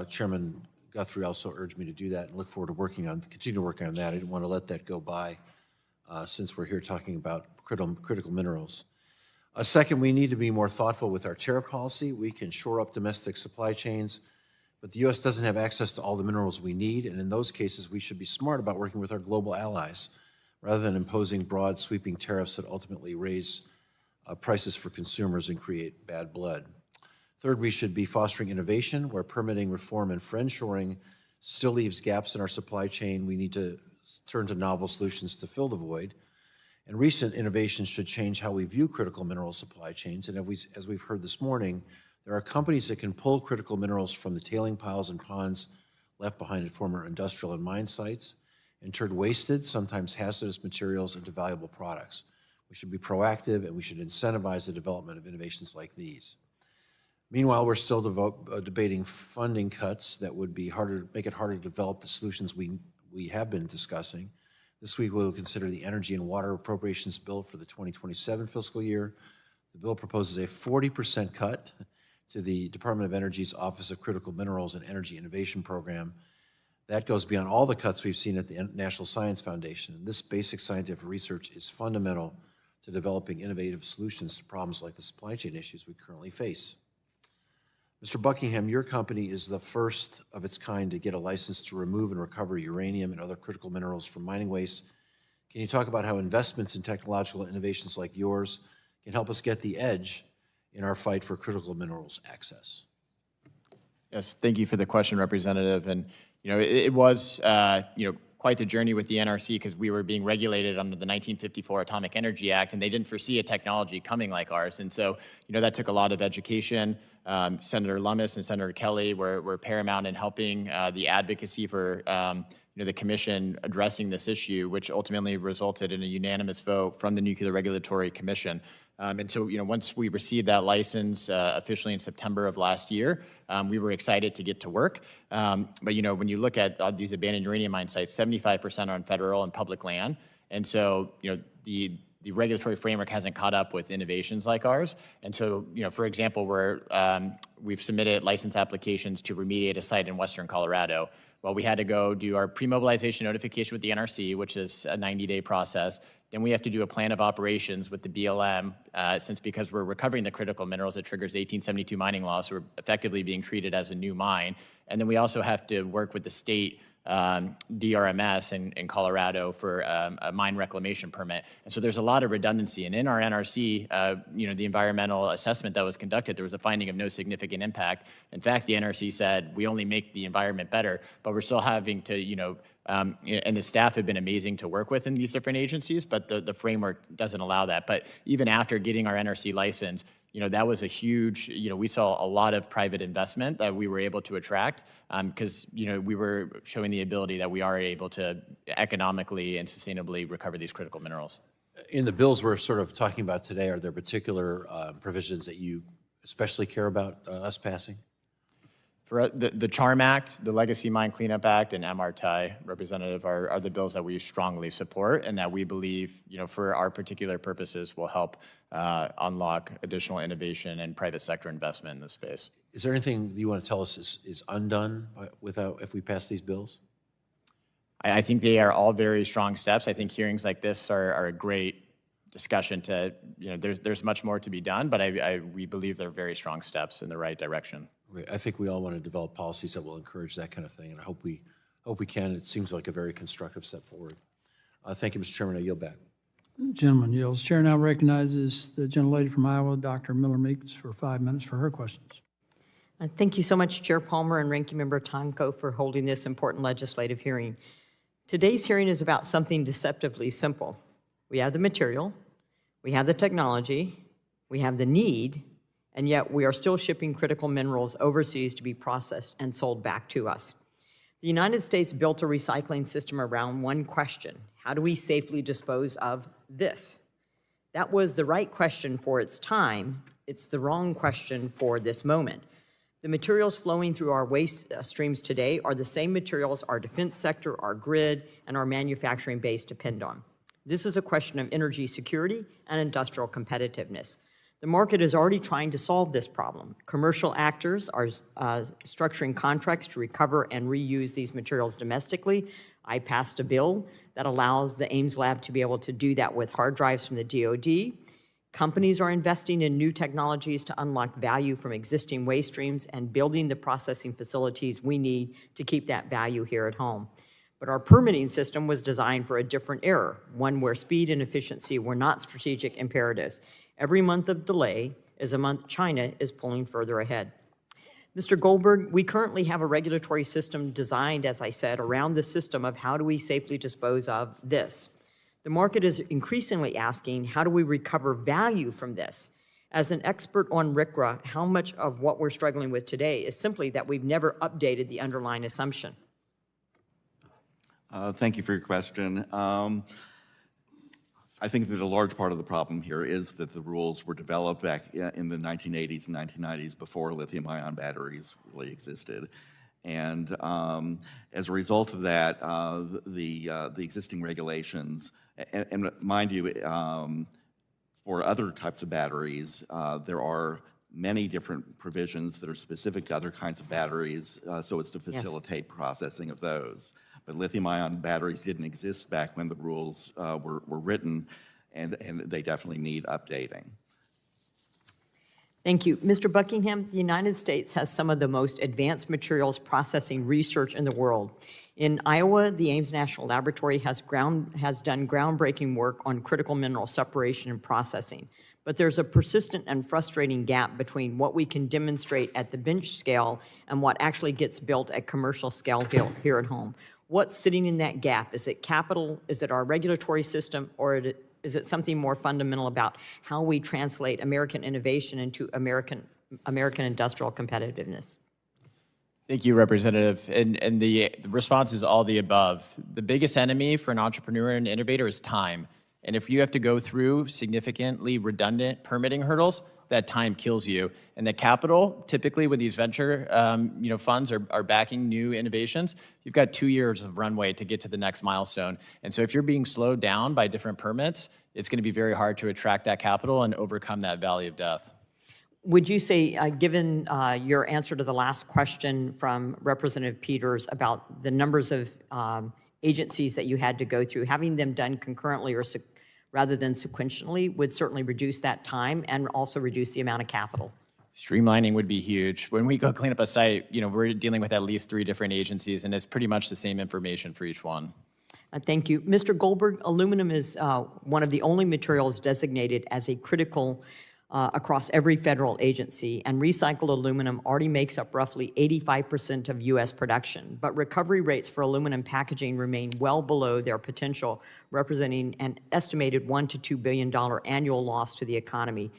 Speaker 13: Chairman Guthrie also urged me to do that and look forward to continue working on that. I didn't want to let that go by since we're here talking about critical minerals. Second, we need to be more thoughtful with our tariff policy. We can shore up domestic supply chains, but the U.S. doesn't have access to all the minerals we need, and in those cases, we should be smart about working with our global allies rather than imposing broad, sweeping tariffs that ultimately raise prices for consumers and create bad blood. Third, we should be fostering innovation where permitting reform and friendshoring still leaves gaps in our supply chain. We need to turn to novel solutions to fill the void. And recent innovations should change how we view critical mineral supply chains. And as we've heard this morning, there are companies that can pull critical minerals from the tailing piles and ponds left behind at former industrial and mine sites and turn wasted, sometimes hazardous materials into valuable products. We should be proactive and we should incentivize the development of innovations like these. Meanwhile, we're still debating funding cuts that would make it harder to develop the solutions we have been discussing. This week, we will consider the Energy and Water Appropriations Bill for the 2027 fiscal year. The bill proposes a 40% cut to the Department of Energy's Office of Critical Minerals and Energy Innovation Program. That goes beyond all the cuts we've seen at the National Science Foundation. This basic scientific research is fundamental to developing innovative solutions to problems like the supply chain issues we currently face. Mr. Buckingham, your company is the first of its kind to get a license to remove and recover uranium and other critical minerals from mining waste. Can you talk about how investments in technological innovations like yours can help us get the edge in our fight for critical minerals access?
Speaker 6: Yes, thank you for the question, Representative. And it was quite the journey with the NRC because we were being regulated under the 1954 Atomic Energy Act, and they didn't foresee a technology coming like ours. And so, that took a lot of education. Senator Lummis and Senator Kelly were paramount in helping the advocacy for the commission addressing this issue, which ultimately resulted in a unanimous vote from the Nuclear Regulatory Commission. And so, once we received that license officially in September of last year, we were excited to get to work. But, when you look at these abandoned uranium mine sites, 75% are on federal and public land. And so, the regulatory framework hasn't caught up with innovations like ours. And so, for example, we've submitted license applications to remediate a site in western Colorado, Well, we had to go do our pre-mobilization notification with the NRC, which is a 90-day process. Then we have to do a plan of operations with the BLM, because we're recovering the critical minerals that triggers 1872 mining law, so we're effectively being treated as a new mine. And then we also have to work with the state DRMS in Colorado for a mine reclamation permit. And so there's a lot of redundancy. And in our NRC, the environmental assessment that was conducted, there was a finding of no significant impact. In fact, the NRC said we only make the environment better, but we're still having to, and the staff have been amazing to work with in these different agencies, but the framework doesn't allow that. But even after getting our NRC license, that was a huge, we saw a lot of private investment that we were able to attract because, we were showing the ability that we are able to economically and sustainably recover these critical minerals.
Speaker 13: In the bills we're sort of talking about today, are there particular provisions that you especially care about us passing?
Speaker 6: For the CHARM Act, the Legacy Mine Cleanup Act, and MRTI, Representative, are the bills that we strongly support and that we believe, for our particular purposes will help unlock additional innovation and private sector investment in this space.
Speaker 13: Is there anything you want to tell us is undone if we pass these bills?
Speaker 6: I think they are all very strong steps. I think hearings like this are a great discussion to, there's much more to be done, but we believe they're very strong steps in the right direction.
Speaker 13: I think we all want to develop policies that will encourage that kind of thing, and I hope we can. It seems like a very constructive step forward. Thank you, Mr. Chairman. I yield back.
Speaker 1: Gentleman yields. Chair now recognizes the gentlelady from Iowa, Dr. Miller Meeks, for 5 minutes for her questions.
Speaker 14: Thank you so much, Chair Palmer and Ranking Member Tonko, for holding this important legislative hearing. Today's hearing is about something deceptively simple. We have the material, we have the technology, we have the need, and yet we are still shipping critical minerals overseas to be processed and sold back to us. The United States built a recycling system around one question: how do we safely dispose of this? That was the right question for its time. It's the wrong question for this moment. The materials flowing through our waste streams today are the same materials our defense sector, our grid, and our manufacturing base depend on. This is a question of energy security and industrial competitiveness. The market is already trying to solve this problem. Commercial actors are structuring contracts to recover and reuse these materials domestically. I passed a bill that allows the Ames Lab to be able to do that with hard drives from the DoD. Companies are investing in new technologies to unlock value from existing waste streams and building the processing facilities we need to keep that value here at home. But our permitting system was designed for a different era, one where speed and efficiency were not strategic imperatives. Every month of delay is a month China is pulling further ahead. Mr. Goldberg, we currently have a regulatory system designed, as I said, around the system of how do we safely dispose of this. The market is increasingly asking, how do we recover value from this? As an expert on RCRA, how much of what we're struggling with today is simply that we've never updated the underlying assumption?
Speaker 8: Thank you for your question. I think that a large part of the problem here is that the rules were developed back in the 1980s and 1990s before lithium-ion batteries really existed. And as a result of that, the existing regulations, and mind you, for other types of batteries, there are many different provisions that are specific to other kinds of batteries, so it's to facilitate processing of those. But lithium-ion batteries didn't exist back when the rules were written, and they definitely need updating.
Speaker 14: Thank you. Mr. Buckingham, the United States has some of the most advanced materials processing research in the world. In Iowa, the Ames National Laboratory has done groundbreaking work on critical mineral separation and processing. But there's a persistent and frustrating gap between what we can demonstrate at the bench scale and what actually gets built at commercial scale here at home. What's sitting in that gap? Is it capital? Is it our regulatory system? Or is it something more fundamental about how we translate American innovation into American industrial competitiveness?
Speaker 6: Thank you, Representative. And the response is all the above. The biggest enemy for an entrepreneur and innovator is time. And if you have to go through significantly redundant permitting hurdles, that time kills you. And the capital, typically when these venture funds are backing new innovations, you've got 2 years of runway to get to the next milestone. And so if you're being slowed down by different permits, it's going to be very hard to attract that capital and overcome that valley of death.
Speaker 14: Would you say, given your answer to the last question from Representative Peters about the numbers of agencies that you had to go through, having them done concurrently or rather than sequentially would certainly reduce that time and also reduce the amount of capital?
Speaker 6: Streamlining would be huge. When we go clean up a site, we're dealing with at least 3 different agencies, and it's pretty much the same information for each one.
Speaker 14: Thank you. Mr. Goldberg, aluminum is one of the only materials designated as a critical across every federal agency, and recycled aluminum already makes up roughly 85% of U.S. production. But recovery rates for aluminum packaging remain well below their potential, representing an estimated $1 to $2 billion annual loss to the economy.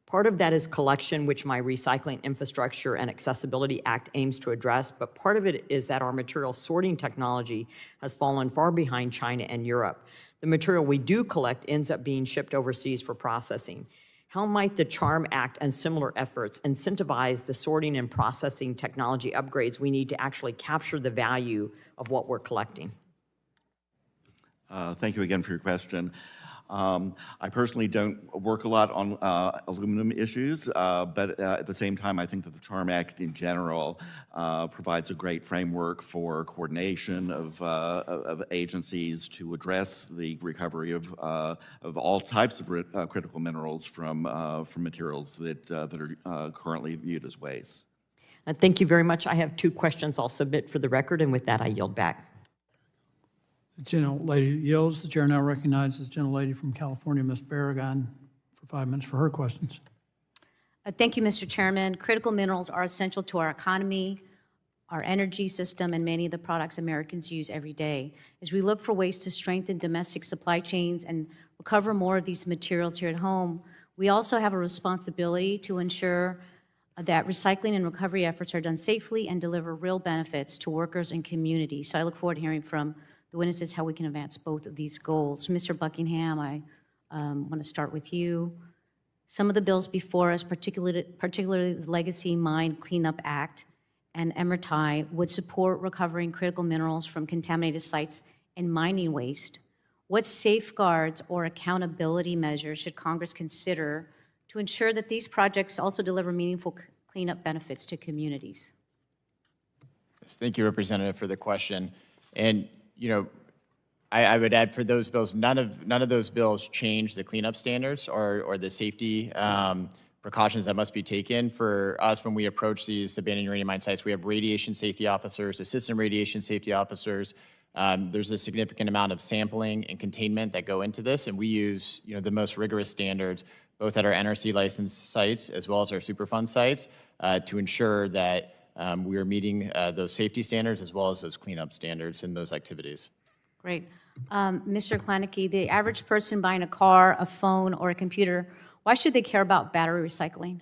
Speaker 14: Part of that is collection, which my Recycling Infrastructure and Accessibility Act aims to address, but part of it is that our material sorting technology has fallen far behind China and Europe. The material we do collect ends up being shipped overseas for processing. How might the CHARM Act and similar efforts incentivize the sorting and processing technology upgrades we need to actually capture the value of what we're collecting?
Speaker 8: Thank you again for your question. I personally don't work a lot on aluminum issues, but at the same time, I think that the CHARM Act in general provides a great framework for coordination of agencies to address the recovery of all types of critical minerals from materials that are currently viewed as waste.
Speaker 14: Thank you very much. I have 2 questions I'll submit for the record, and with that, I yield back.
Speaker 1: The gentlelady yields. The chair now recognizes the gentlelady from California, Ms. Barragan, for 5 minutes for her questions.
Speaker 15: Thank you, Mr. Chairman. Critical minerals are essential to our economy, our energy system, and many of the products Americans use every day. As we look for ways to strengthen domestic supply chains and recover more of these materials here at home, we also have a responsibility to ensure that recycling and recovery efforts are done safely and deliver real benefits to workers and communities. So I look forward to hearing from the witnesses how we can advance both of these goals. Mr. Buckingham, I want to start with you. Some of the bills before us, particularly the Legacy Mine Cleanup Act and MRTI, would support recovering critical minerals from contaminated sites and mining waste. What safeguards or accountability measures should Congress consider to ensure that these projects also deliver meaningful cleanup benefits to communities?
Speaker 6: Yes, thank you, Representative, for the question. And I would add for those bills, none of those bills change the cleanup standards or the safety precautions that must be taken. For us, when we approach these abandoned uranium mine sites, we have radiation safety officers, assistant radiation safety officers. There's a significant amount of sampling and containment that go into this, and we use the most rigorous standards, both at our NRC licensed sites as well as our Superfund sites, to ensure that we are meeting those safety standards as well as those cleanup standards in those activities.
Speaker 15: Great. Mr. Klanicki, the average person buying a car, a phone, or a computer, why should they care about battery recycling?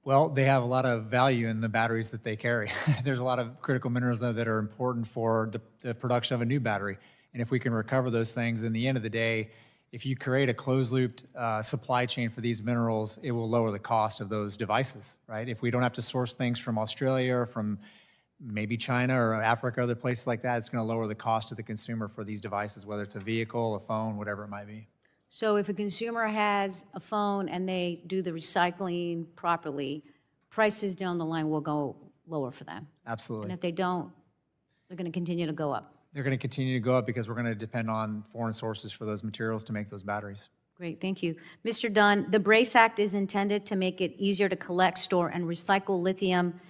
Speaker 5: Well, they have a lot of value in the batteries that they carry. There's a lot of critical minerals though, that are important for the production of a new battery. And if we can recover those things, in the end of the day, if you create a closed-looped supply chain for these minerals, it will lower the cost of those devices, right? If we don't have to source things from Australia or from maybe China or Africa, other places like that, it's going to lower the cost to the consumer for these devices, whether it's a vehicle, a phone, whatever it might be.
Speaker 15: So if a consumer has a phone and they do the recycling properly, prices down the line will go lower for them.
Speaker 5: Absolutely.
Speaker 15: And if they don't, they're going to continue to go up.
Speaker 5: They're going to continue to go up because we're going to depend on foreign sources for those materials to make those batteries.
Speaker 15: Great, thank you. Mr. Dunn, the BRACE Act is intended to make it easier to collect, store, and recycle lithium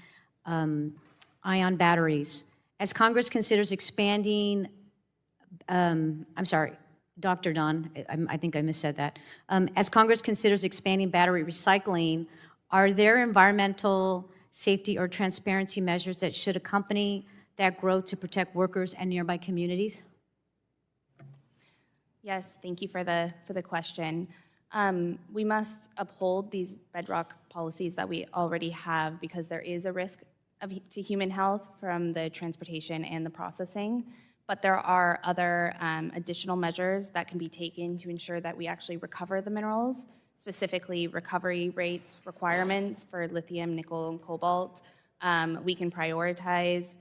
Speaker 15: ion batteries. As Congress considers expanding, Dr. Dunn, I think I missaid that. As Congress considers expanding battery recycling, are there environmental, safety, or transparency measures that should accompany that growth to protect workers and nearby communities?
Speaker 7: Yes, thank you for the question. We must uphold these bedrock policies that we already have because there is a risk to human health from the transportation and the processing. But there are other additional measures that can be taken to ensure that we actually recover the minerals, specifically recovery rates requirements for lithium, nickel, and cobalt. We can prioritize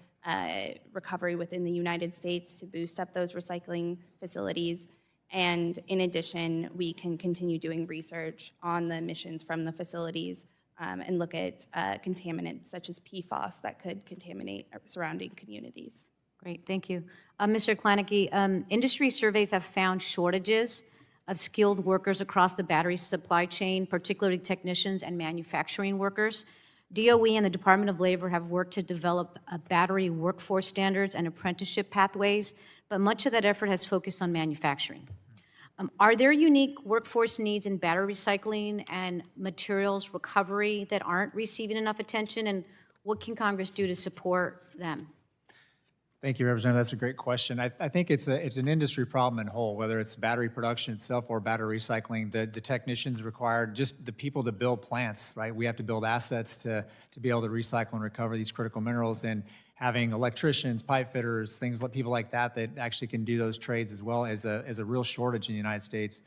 Speaker 7: recovery within the United States to boost up those recycling facilities. And in addition, we can continue doing research on the emissions from the facilities and look at contaminants such as PFAS that could contaminate our surrounding communities.
Speaker 15: Great, thank you. Mr. Kleinecke, industry surveys have found shortages of skilled workers across the battery supply chain, particularly technicians and manufacturing workers. DOE and the Department of Labor have worked to develop battery workforce standards and apprenticeship pathways, but much of that effort has focused on manufacturing. Are there unique workforce needs in battery recycling and materials recovery that aren't receiving enough attention, and what can Congress do to support them?
Speaker 5: Thank you, Representative. That's a great question. I think it's an industry problem in whole, whether it's battery production itself or battery recycling. The technicians required, just the people that build plants, right? We have to build assets to be able to recycle and recover these critical minerals, and having electricians, pipe fitters, things like people like that actually can do those trades as well as a real shortage in the United States.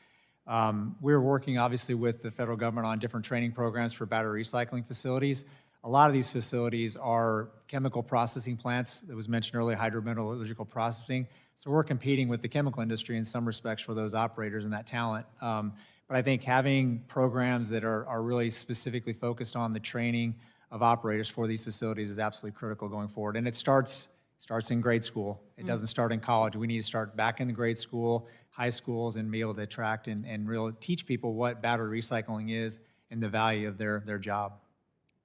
Speaker 5: We're working obviously with the federal government on different training programs for battery recycling facilities. A lot of these facilities are chemical processing plants. It was mentioned earlier, hydrometallurgical processing. So we're competing with the chemical industry in some respects for those operators and that talent. But I think having programs that are really specifically focused on the training of operators for these facilities is absolutely critical going forward. And it starts in grade school. It doesn't start in college. We need to start back in the grade school, high schools, and be able to attract and really teach people what battery recycling is and the value of their job.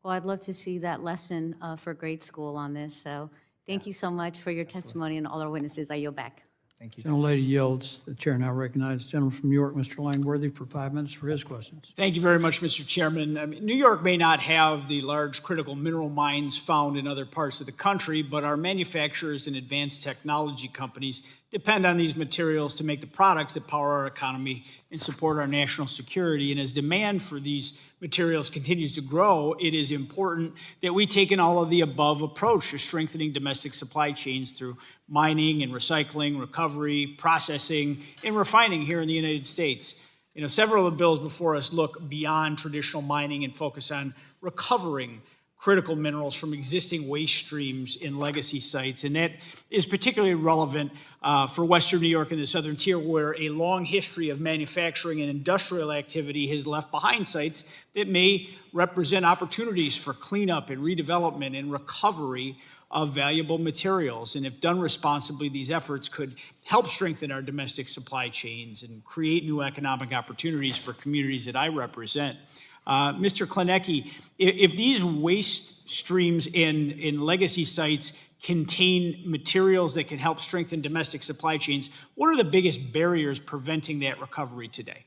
Speaker 15: Well, I'd love to see that lesson for grade school on this. So thank you so much for your testimony and all our witnesses. I yield back.
Speaker 5: Thank you.
Speaker 1: Gentlelady yields. The chair now recognizes the gentleman from New York, Mr. Langworthy, for 5 minutes for his questions.
Speaker 16: Thank you very much, Mr. Chairman. I mean, New York may not have the large critical mineral mines found in other parts of the country, but our manufacturers and advanced technology companies depend on these materials to make the products that power our economy and support our national security. And as demand for these materials continues to grow, it is important that we take an all-of-the-above approach to strengthening domestic supply chains through mining and recycling, recovery, processing, and refining here in the United States. You know, several of the bills before us look beyond traditional mining and focus on recovering critical minerals from existing waste streams in legacy sites. And that is particularly relevant for Western New York and the Southern Tier, where a long history of manufacturing and industrial activity has left behind sites that may represent opportunities for cleanup and redevelopment and recovery of valuable materials. And if done responsibly, these efforts could help strengthen our domestic supply chains and create new economic opportunities for communities that I represent. Mr. Kleinecke, if these waste streams in legacy sites contain materials that can help strengthen domestic supply chains, what are the biggest barriers preventing that recovery today?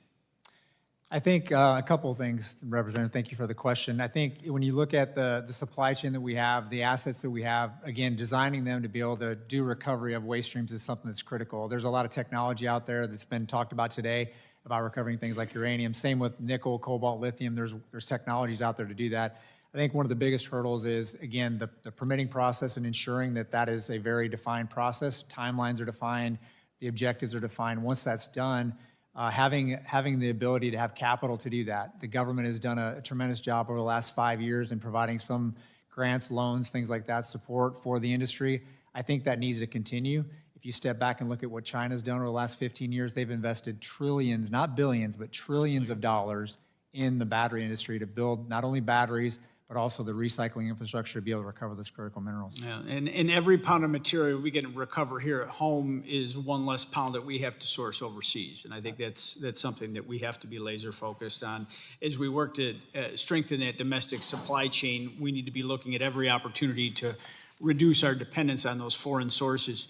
Speaker 5: I think a couple of things, Representative. Thank you for the question. I think when you look at the supply chain that we have, the assets that we have, again, designing them to be able to do recovery of waste streams is something that's critical. There's a lot of technology out there that's been talked about today about recovering things like uranium. Same with nickel, cobalt, lithium. There's technologies out there to do that. I think one of the biggest hurdles is, again, the permitting process and ensuring that that is a very defined process. Timelines are defined, the objectives are defined. Once that's done, having the ability to have capital to do that. The government has done a tremendous job over the last 5 years in providing some grants, loans, things like that, support for the industry. I think that needs to continue. If you step back and look at what China's done over the last 15 years, they've invested trillions, not billions, but trillions of dollars in the battery industry to build not only batteries, but also the recycling infrastructure to be able to recover those critical minerals.
Speaker 16: Yeah, and every pound of material we can recover here at home is one less pound that we have to source overseas. And I think that's something that we have to be laser focused on. As we work to strengthen that domestic supply chain, we need to be looking at every opportunity to reduce our dependence on those foreign sources.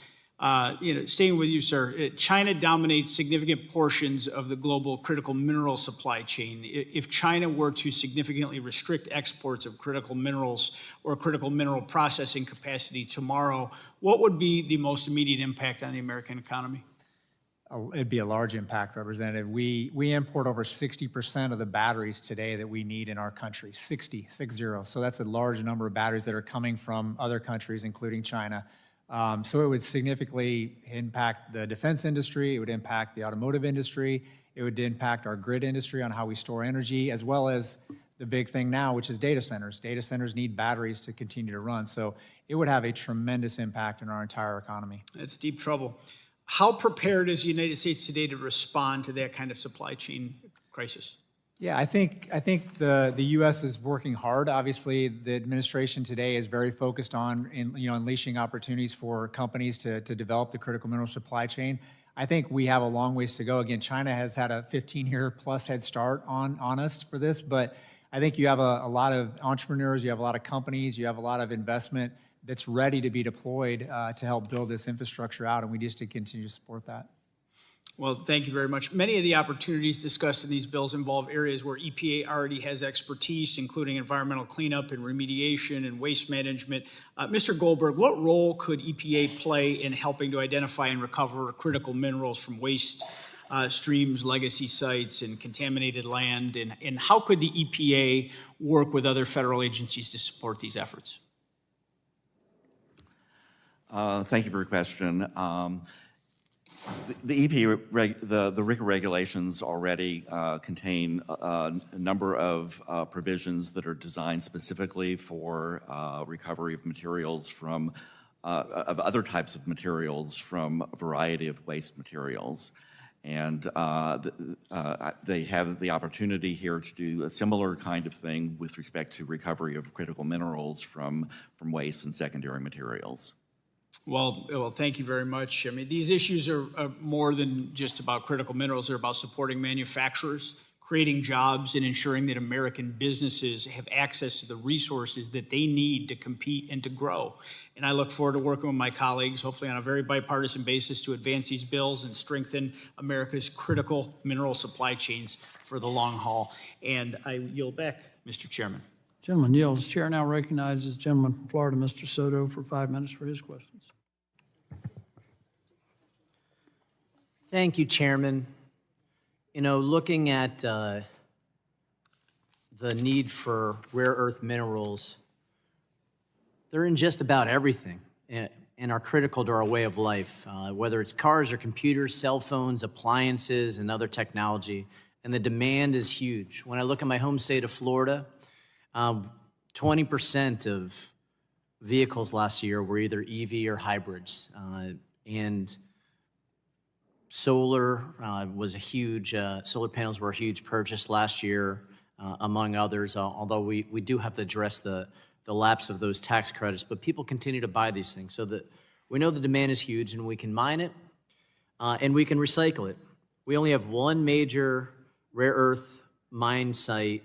Speaker 16: Staying with you, sir, China dominates significant portions of the global critical mineral supply chain. If China were to significantly restrict exports of critical minerals or critical mineral processing capacity tomorrow, what would be the most immediate impact on the American economy?
Speaker 5: It'd be a large impact, Representative. We import over 60% of the batteries today that we need in our country, 60. So that's a large number of batteries that are coming from other countries, including China. So it would significantly impact the defense industry, it would impact the automotive industry, it would impact our grid industry on how we store energy, as well as the big thing now, which is data centers. Data centers need batteries to continue to run. So it would have a tremendous impact on our entire economy.
Speaker 16: That's deep trouble. How prepared is the United States today to respond to that kind of supply chain crisis?
Speaker 5: Yeah, I think the U.S. is working hard. Obviously, the administration today is very focused on unleashing opportunities for companies to develop the critical mineral supply chain. I think we have a long ways to go. Again, China has had a 15-year plus head start on us for this, but I think you have a lot of entrepreneurs, you have a lot of companies, you have a lot of investment that's ready to be deployed to help build this infrastructure out, and we just need to continue to support that.
Speaker 16: Well, thank you very much. Many of the opportunities discussed in these bills involve areas where EPA already has expertise, including environmental cleanup and remediation and waste management. Mr. Goldberg, what role could EPA play in helping to identify and recover critical minerals from waste streams, legacy sites, and contaminated land? And how could the EPA work with other federal agencies to support these efforts?
Speaker 8: Thank you for your question. The EPA, the RCRA regulations already contain a number of provisions that are designed specifically for recovery of materials from, of other types of materials from a variety of waste materials. And they have the opportunity here to do a similar kind of thing with respect to recovery of critical minerals from waste and secondary materials.
Speaker 16: Well, thank you very much. I mean, these issues are more than just about critical minerals. They're about supporting manufacturers, creating jobs, and ensuring that American businesses have access to the resources that they need to compete and to grow. And I look forward to working with my colleagues, hopefully on a very bipartisan basis, to advance these bills and strengthen America's critical mineral supply chains for the long haul. And I yield back, Mr. Chairman.
Speaker 1: Gentleman yields. Chair now recognizes gentleman from Florida, Mr. Soto, for 5 minutes for his questions.
Speaker 17: Thank you, Chairman. You know, looking at the need for rare earth minerals, they're in just about everything and are critical to our way of life, whether it's cars or computers, cell phones, appliances, and other technology. And the demand is huge. When I look at my home state of Florida, 20% of vehicles last year were either EV or hybrids. And solar was a huge, solar panels were a huge purchase last year, among others, although we do have to address the lapse of those tax credits, but people continue to buy these things. So that we know the demand is huge and we can mine it and we can recycle it. We only have one major rare earth mine site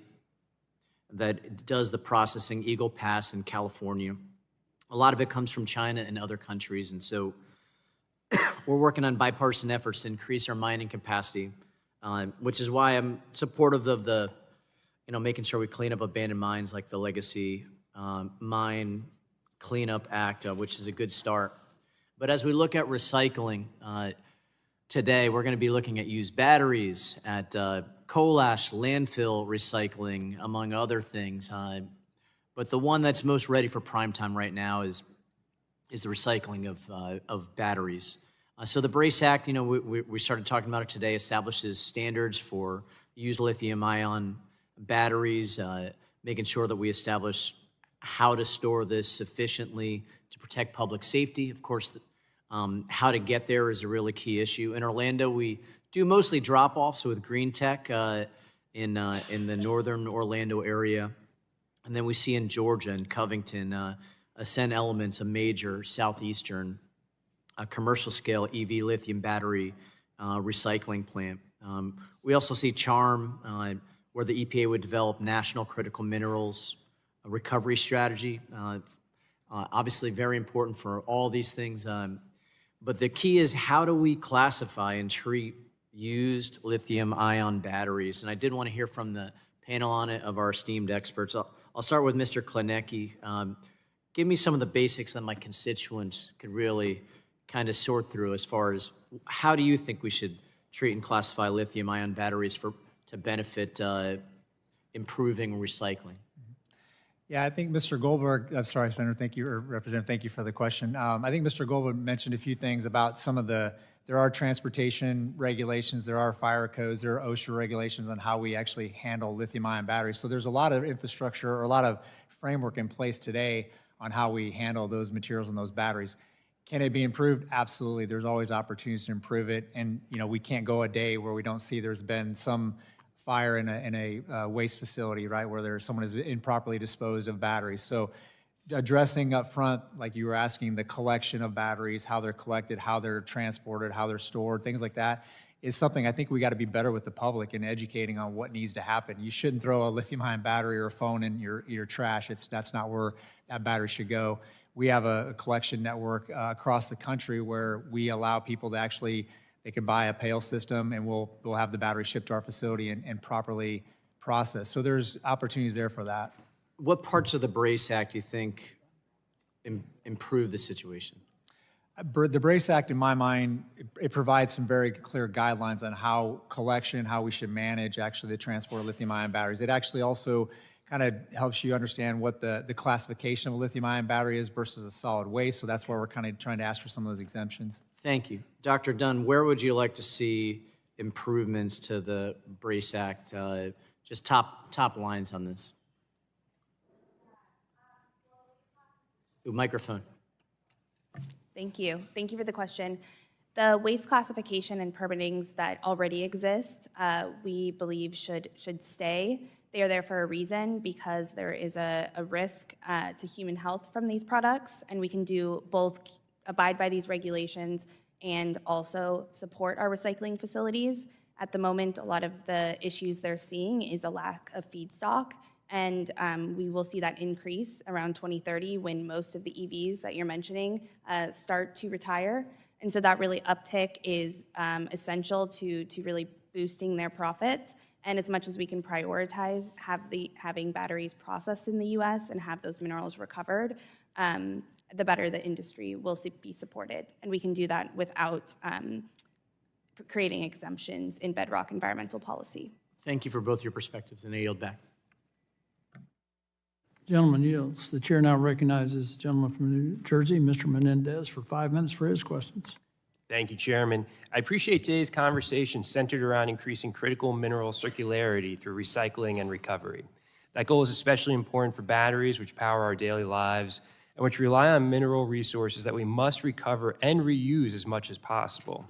Speaker 17: that does the processing, Eagle Pass in California. A lot of it comes from China and other countries, and so we're working on bipartisan efforts to increase our mining capacity, which is why I'm supportive of the, making sure we clean up abandoned mines like the Legacy Mine Cleanup Act, which is a good start. But as we look at recycling, today we're going to be looking at used batteries, at coal ash, landfill recycling, among other things. But the one that's most ready for prime time right now is the recycling of batteries. So the BRACE Act, we started talking about it today, establishes standards for used lithium-ion batteries, making sure that we establish how to store this sufficiently to protect public safety. Of course, how to get there is a really key issue. In Orlando, we do mostly drop-offs with Green Tech in the northern Orlando area. And then we see in Georgia and Covington, Ascend Elements, a major southeastern commercial-scale EV lithium battery recycling plant. We also see Charm, where the EPA would develop national critical minerals recovery strategy. Obviously very important for all these things. But the key is, how do we classify and treat used lithium-ion batteries? And I did want to hear from the panel on it of our esteemed experts. I'll start with Mr. Klinecki. Give me some of the basics that my constituents could really kind of sort through as far as how do you think we should treat and classify lithium-ion batteries to benefit improving recycling?
Speaker 5: Yeah, I think Mr. Goldberg, I'm sorry, Senator, thank you, or Representative, thank you for the question. I think Mr. Goldberg mentioned a few things about some of there are transportation regulations, there are fire codes, there are OSHA regulations on how we actually handle lithium-ion batteries. So there's a lot of infrastructure or a lot of framework in place today on how we handle those materials and those batteries. Can it be improved? Absolutely. There's always opportunities to improve it. And, we can't go a day where we don't see there's been some fire in a waste facility, right, where someone is improperly disposed of batteries. So addressing up front, like you were asking, the collection of batteries, how they're collected, how they're transported, how they're stored, things like that, is something I think we got to be better with the public in educating on what needs to happen. You shouldn't throw a lithium-ion battery or a phone in your trash. That's not where that battery should go. We have a collection network across the country where we allow people to actually, they can buy a pail system and we'll have the battery shipped to our facility and properly processed. So there's opportunities there for that.
Speaker 17: What parts of the BRACE Act do you think improve the situation?
Speaker 5: The BRACE Act, in my mind, it provides some very clear guidelines on how collection, how we should manage actually the transport of lithium-ion batteries. It actually also kind of helps you understand what the classification of a lithium-ion battery is versus a solid waste. So that's why we're kind of trying to ask for some of those exemptions.
Speaker 17: Thank you. Dr. Dunn, where would you like to see improvements to the BRACE Act? Just top lines on this. Ooh, microphone.
Speaker 7: Thank you. Thank you for the question. The waste classification and permittings that already exist, we believe should stay. They are there for a reason because there is a risk to human health from these products, and we can do both abide by these regulations and also support our recycling facilities. At the moment, a lot of the issues they're seeing is a lack of feedstock, and we will see that increase around 2030 when most of the EVs that you're mentioning start to retire. And so that really uptick is essential to really boosting their profits. And as much as we can prioritize having batteries processed in the US and have those minerals recovered, the better the industry will be supported. And we can do that without creating exemptions in bedrock environmental policy.
Speaker 17: Thank you for both your perspectives, and I yield back.
Speaker 1: Gentleman yields. The chair now recognizes the gentleman from New Jersey, Mr. Menendez, for 5 minutes for his questions.
Speaker 18: Thank you, Chairman. I appreciate today's conversation centered around increasing critical mineral circularity through recycling and recovery. That goal is especially important for batteries, which power our daily lives, and which rely on mineral resources that we must recover and reuse as much as possible.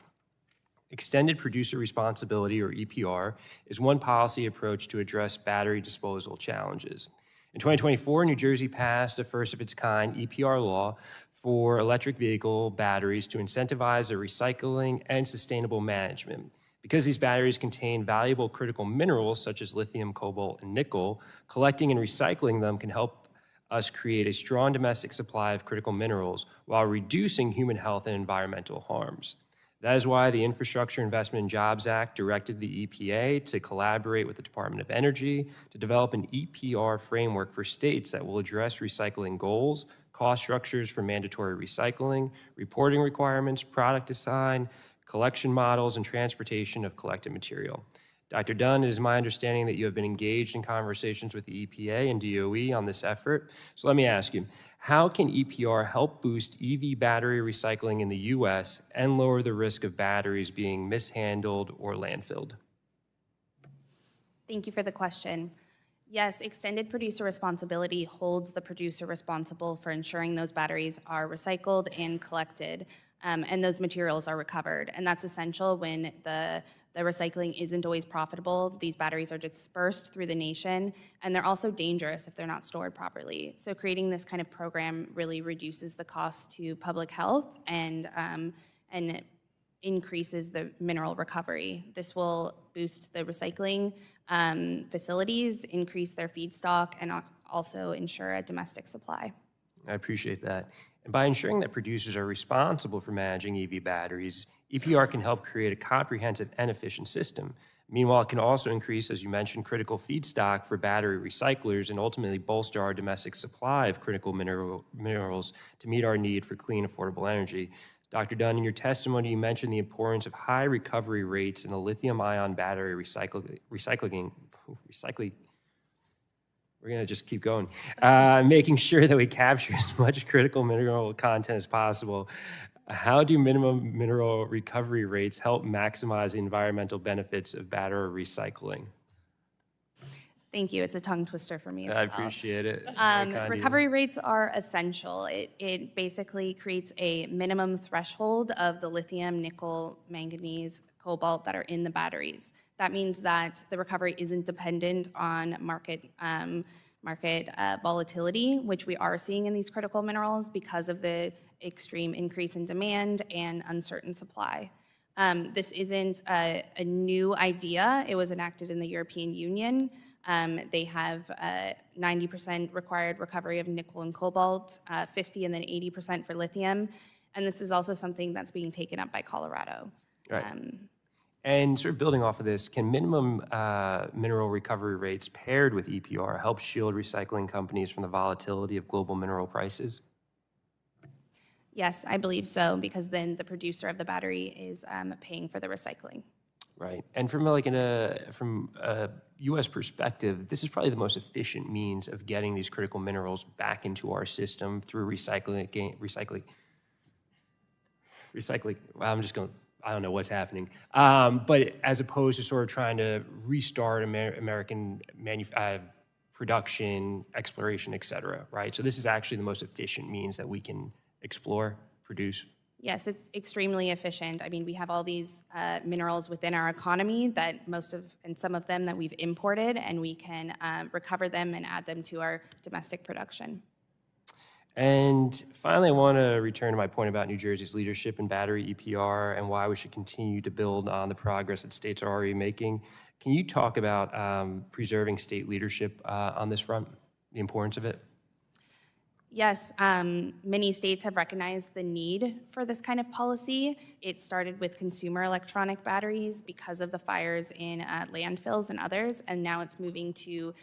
Speaker 18: Extended producer responsibility, or EPR, is one policy approach to address battery disposal challenges. In 2024, New Jersey passed a first-of-its-kind EPR law for electric vehicle batteries to incentivize their recycling and sustainable management. Because these batteries contain valuable critical minerals such as lithium, cobalt, and nickel, collecting and recycling them can help us create a strong domestic supply of critical minerals while reducing human health and environmental harms. That is why the Infrastructure Investment and Jobs Act directed the EPA to collaborate with the Department of Energy to develop an EPR framework for states that will address recycling goals, cost structures for mandatory recycling, reporting requirements, product design, collection models, and transportation of collected material. Dr. Dunn, it is my understanding that you have been engaged in conversations with the EPA and DOE on this effort. So let me ask you, how can EPR help boost EV battery recycling in the U.S. and lower the risk of batteries being mishandled or landfilled?
Speaker 7: Thank you for the question. Yes, extended producer responsibility holds the producer responsible for ensuring those batteries are recycled and collected, and those materials are recovered. And that's essential when the recycling isn't always profitable. These batteries are dispersed through the nation, and they're also dangerous if they're not stored properly. So creating this kind of program really reduces the cost to public health and increases the mineral recovery. This will boost the recycling facilities, increase their feedstock, and also ensure a domestic supply.
Speaker 18: I appreciate that. And by ensuring that producers are responsible for managing EV batteries, EPR can help create a comprehensive and efficient system. Meanwhile, it can also increase, as you mentioned, critical feedstock for battery recyclers and ultimately bolster our domestic supply of critical minerals to meet our need for clean, affordable energy. Dr. Dunn, in your testimony, you mentioned the importance of high recovery rates in the lithium-ion battery recycling. We're going to just keep going. Making sure that we capture as much critical mineral content as possible. How do minimum mineral recovery rates help maximize the environmental benefits of battery recycling?
Speaker 7: Thank you. It's a tongue twister for me as well.
Speaker 18: I appreciate it.
Speaker 7: Recovery rates are essential. It basically creates a minimum threshold of the lithium, nickel, manganese, cobalt that are in the batteries. That means that the recovery isn't dependent on market volatility, which we are seeing in these critical minerals because of the extreme increase in demand and uncertain supply. This isn't a new idea. It was enacted in the European Union. They have 90% required recovery of nickel and cobalt, 50 and then 80% for lithium. And this is also something that's being taken up by Colorado.
Speaker 18: Right. And sort of building off of this, can minimum mineral recovery rates paired with EPR help shield recycling companies from the volatility of global mineral prices?
Speaker 7: Yes, I believe so, because then the producer of the battery is paying for the recycling.
Speaker 18: Right. And from from a U.S. perspective, this is probably the most efficient means of getting these critical minerals back into our system through recycling. Well, I don't know what's happening. But as opposed to sort of trying to restart American production, exploration, et cetera, right? So this is actually the most efficient means that we can explore, produce.
Speaker 7: Yes, it's extremely efficient. I mean, we have all these minerals within our economy that some of them that we've imported, and we can recover them and add them to our domestic production.
Speaker 18: And finally, I want to return to my point about New Jersey's leadership in battery EPR and why we should continue to build on the progress that states are already making. Can you talk about preserving state leadership on this front, the importance of it?
Speaker 7: Yes, many states have recognized the need for this kind of policy. It started with consumer electronic batteries because of the fires in landfills and others, and now it's moving to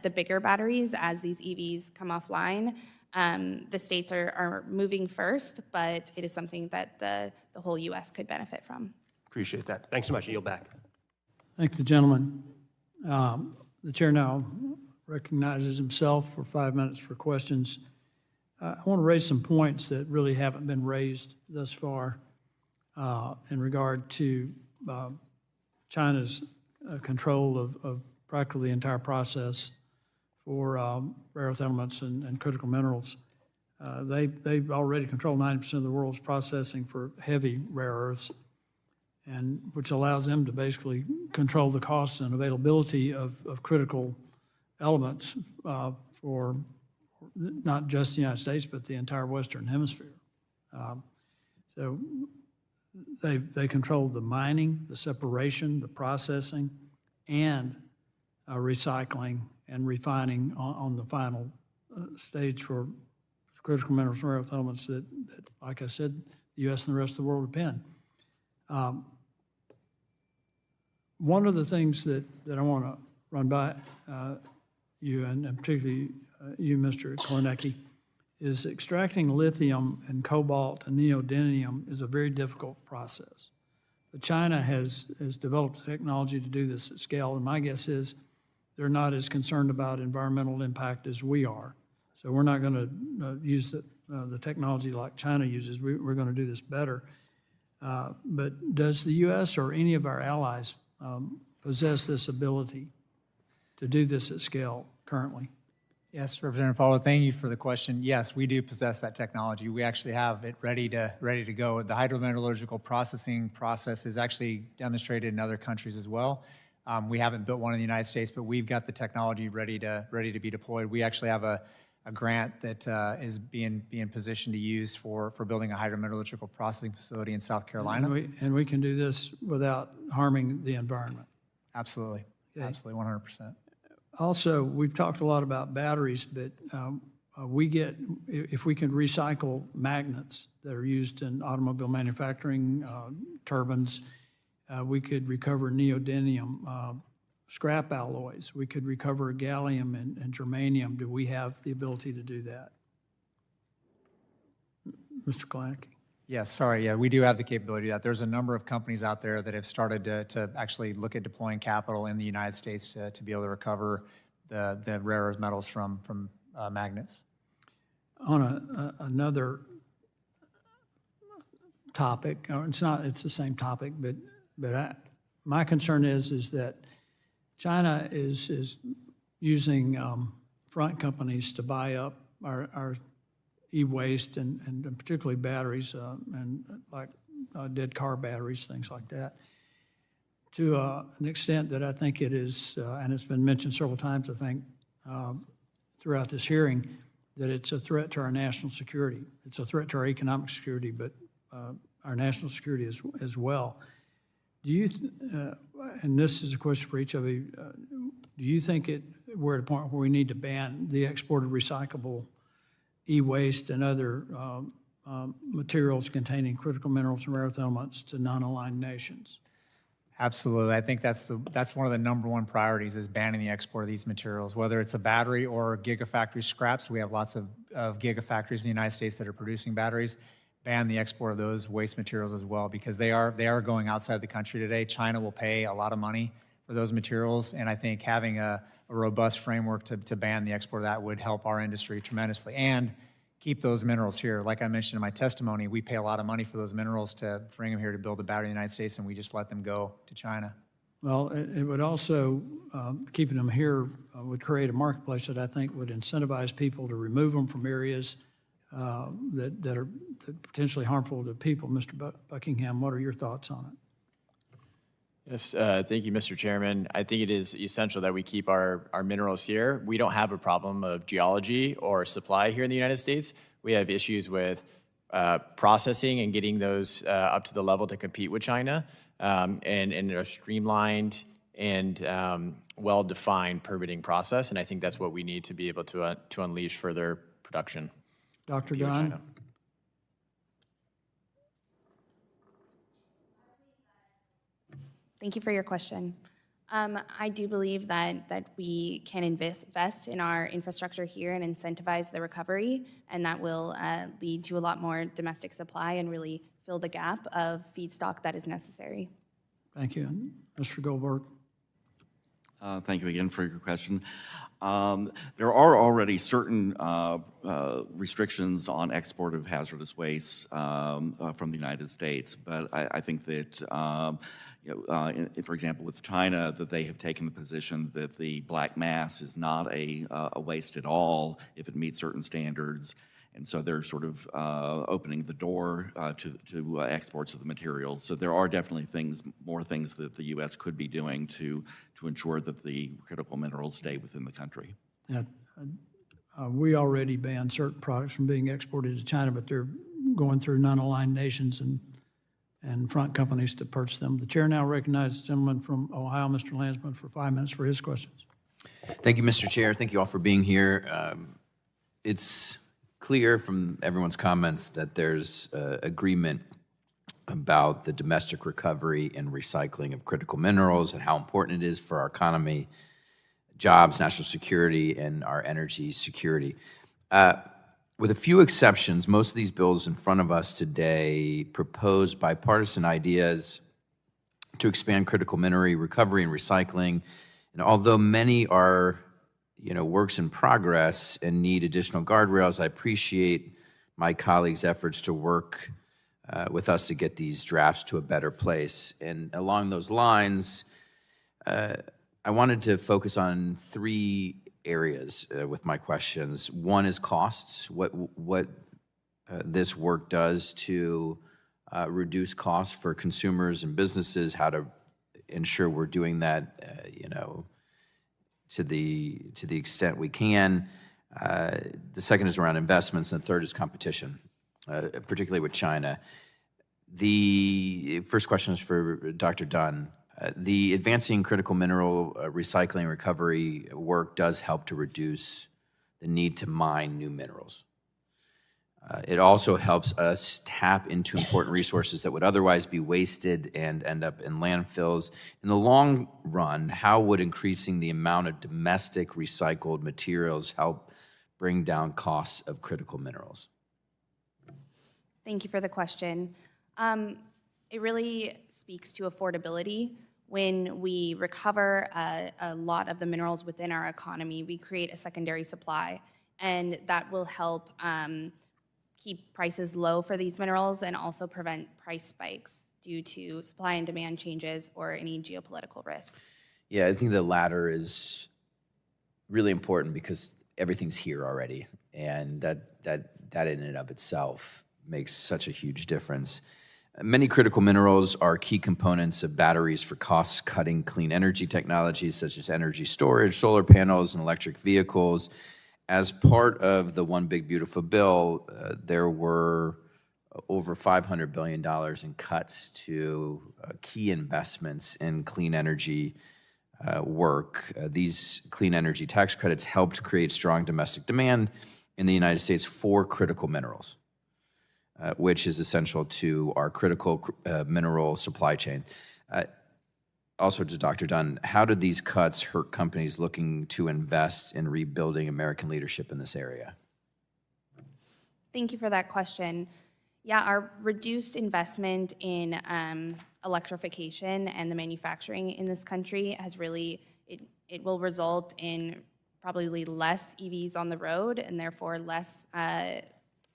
Speaker 7: the bigger batteries as these EVs come offline. The states are moving first, but it is something that the whole U.S. could benefit from.
Speaker 18: Appreciate that. Thanks so much. I yield back.
Speaker 1: Thank the gentleman. The chair now recognizes himself for 5 minutes for questions. I want to raise some points that really haven't been raised thus far in regard to China's control of practically the entire process for rare earth elements and critical minerals. They already control 90% of the world's processing for heavy rare earths, and which allows them to basically control the cost and availability of critical elements for not just the United States, but the entire Western Hemisphere. So they control the mining, the separation, the processing, and recycling and refining on the final stage for critical minerals and rare earth elements that, like I said, the U.S. and the rest of the world depend. One of the things that I want to run by you, and particularly you, Mr. Kornecki, is extracting lithium and cobalt and neodymium is a very difficult process. But China has developed the technology to do this at scale, and my guess is they're not as concerned about environmental impact as we are. So we're not going to use the technology like China uses. We're going to do this better. But does the U.S. or any of our allies possess this ability to do this at scale currently?
Speaker 5: Yes, Representative Paulo, thank you for the question. Yes, we do possess that technology. We actually have it ready to go. The hydrometallurgical processing process is actually demonstrated in other countries as well. We haven't built one in the United States, but we've got the technology ready to be deployed. We actually have a grant that is being positioned to use for building a hydrometallurgical processing facility in South Carolina.
Speaker 1: And we can do this without harming the environment.
Speaker 5: Absolutely, okay. Absolutely, 100%.
Speaker 1: Also, we've talked a lot about batteries, but if we can recycle magnets that are used in automobile manufacturing, turbines, we could recover neodymium, scrap alloys. We could recover gallium and germanium. Do we have the ability to do that? Mr. Kornecki?
Speaker 5: Yes, sorry, yeah, we do have the capability of that. There's a number of companies out there that have started to actually look at deploying capital in the United States to be able to recover the rare earth metals from magnets.
Speaker 1: On another topic, or it's the same topic, but my concern is that China is using front companies to buy up our e-waste and particularly batteries and like dead car batteries, things like that. to an extent that I think it is, and it's been mentioned several times, I think, throughout this hearing, that it's a threat to our national security. It's a threat to our economic security, but our national security as well. Do you, and this is a question for each of you, do you think we're at a point where we need to ban the export of recyclable e-waste and other materials containing critical minerals and rare earth elements to non-aligned nations?
Speaker 5: Absolutely. I think that's one of the number one priorities is banning the export of these materials, whether it's a battery or gigafactory scraps. We have lots of gigafactories in the United States that are producing batteries. Ban the export of those waste materials as well, because they are going outside the country today. China will pay a lot of money for those materials, and I think having a robust framework to ban the export of that would help our industry tremendously and keep those minerals here. Like I mentioned in my testimony, we pay a lot of money for those minerals to bring them here to build a battery in the United States, and we just let them go to China.
Speaker 1: Well, it would also, keeping them here would create a marketplace that I think would incentivize people to remove them from areas that are potentially harmful to people. Mr. Buckingham, what are your thoughts on it?
Speaker 6: Yes, thank you, Mr. Chairman. I think it is essential that we keep our minerals here. We don't have a problem of geology or supply here in the United States. We have issues with processing and getting those up to the level to compete with China, and a streamlined and well-defined permitting process. And I think that's what we need to be able to unleash further production.
Speaker 1: Dr. Dunn?
Speaker 7: Thank you for your question. I do believe that we can invest in our infrastructure here and incentivize the recovery, and that will lead to a lot more domestic supply and really fill the gap of feedstock that is necessary.
Speaker 1: Thank you. And Mr. Goldberg?
Speaker 8: Thank you again for your question. There are already certain restrictions on export of hazardous waste from the United States, but I think that, for example, with China, that they have taken the position that the black mass is not a waste at all if it meets certain standards. And so they're sort of opening the door to exports of the materials. So there are definitely more things that the U.S. could be doing to ensure that the critical minerals stay within the country.
Speaker 1: Yeah, we already ban certain products from being exported to China, but they're going through non-aligned nations and front companies to purchase them. The chair now recognizes the gentleman from Ohio, Mr. Landsman, for 5 minutes for his questions.
Speaker 19: Thank you, Mr. Chair. Thank you all for being here. It's clear from everyone's comments that there's agreement about the domestic recovery and recycling of critical minerals and how important it is for our economy, jobs, national security, and our energy security. With a few exceptions, most of these bills in front of us today propose bipartisan ideas to expand critical mineral recovery and recycling. And although many are works in progress and need additional guardrails, I appreciate my colleagues' efforts to work with us to get these drafts to a better place. And along those lines, I wanted to focus on 3 areas with my questions. One is costs, what this work does to reduce costs for consumers and businesses, how to ensure we're doing that, to the extent we can. The second is around investments, and the third is competition, particularly with China. The first question is for Dr. Dunn. The advancing critical mineral recycling and recovery work does help to reduce the need to mine new minerals. It also helps us tap into important resources that would otherwise be wasted and end up in landfills. In the long run, how would increasing the amount of domestic recycled materials help bring down costs of critical minerals?
Speaker 7: Thank you for the question. It really speaks to affordability. When we recover a lot of the minerals within our economy, we create a secondary supply, and that will help keep prices low for these minerals and also prevent price spikes due to supply and demand changes or any geopolitical risks.
Speaker 19: Yeah, I think the latter is really important because everything's here already, and that in and of itself makes such a huge difference. Many critical minerals are key components of batteries for cost-cutting clean energy technologies such as energy storage, solar panels, and electric vehicles. As part of the One Big Beautiful Bill, there were over $500 billion in cuts to key investments in clean energy work. These clean energy tax credits helped create strong domestic demand in the United States for critical minerals, which is essential to our critical mineral supply chain. Also to Dr. Dunn, how did these cuts hurt companies looking to invest in rebuilding American leadership in this area?
Speaker 7: Thank you for that question. Yeah, our reduced investment in electrification and the manufacturing in this country has really, it will result in probably less EVs on the road and therefore less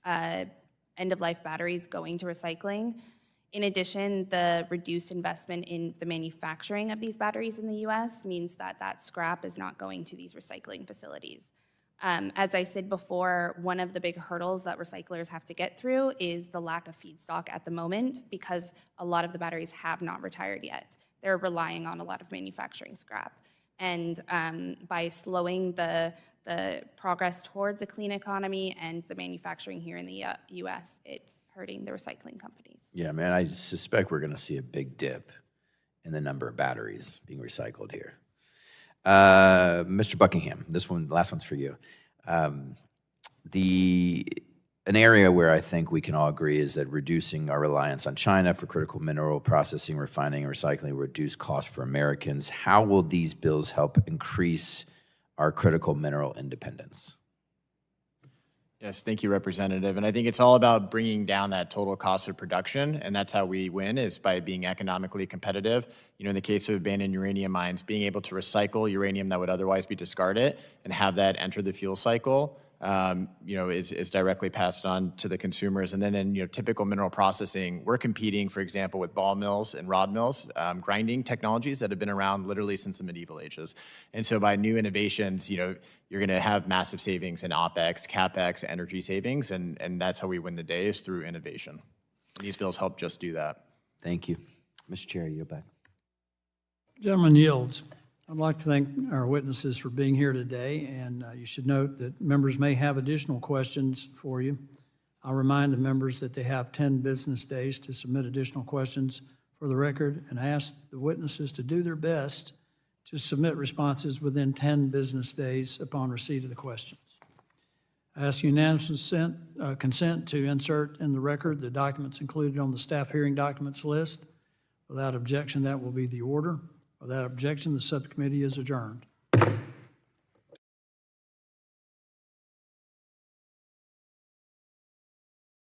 Speaker 7: end-of-life batteries going to recycling. In addition, the reduced investment in the manufacturing of these batteries in the US means that that scrap is not going to these recycling facilities. As I said before, one of the big hurdles that recyclers have to get through is the lack of feedstock at the moment because a lot of the batteries have not retired yet. They're relying on a lot of manufacturing scrap. And by slowing the progress towards a clean economy and the manufacturing here in the US, it's hurting the recycling companies.
Speaker 19: Yeah, man, I suspect we're going to see a big dip in the number of batteries being recycled here. Mr. Buckingham, last one's for you. An area where I think we can all agree is that reducing our reliance on China for critical mineral processing, refining, and recycling will reduce costs for Americans. How will these bills help increase our critical mineral independence?
Speaker 6: Yes, thank you, Representative. And I think it's all about bringing down that total cost of production, and that's how we win, is by being economically competitive. You know, in the case of abandoned uranium mines, being able to recycle uranium that would otherwise be discarded and have that enter the fuel cycle, is directly passed on to the consumers. And then in typical mineral processing, we're competing, for example, with ball mills and rod mills, grinding technologies that have been around literally since the medieval ages. And so by new innovations, you're going to have massive savings in OpEx, CapEx, energy savings, and that's how we win the day, is through innovation. And these bills help just do that.
Speaker 19: Thank you. Mr. Chair, you're back.
Speaker 1: Gentleman yields. I'd like to thank our witnesses for being here today, and you should note that members may have additional questions for you. I'll remind the members that they have 10 business days to submit additional questions for the record, and ask the witnesses to do their best to submit responses within 10 business days upon receipt of the questions. I ask unanimous consent to insert in the record the documents included on the staff hearing documents list. Without objection, that will be the order. Without objection, the subcommittee is adjourned.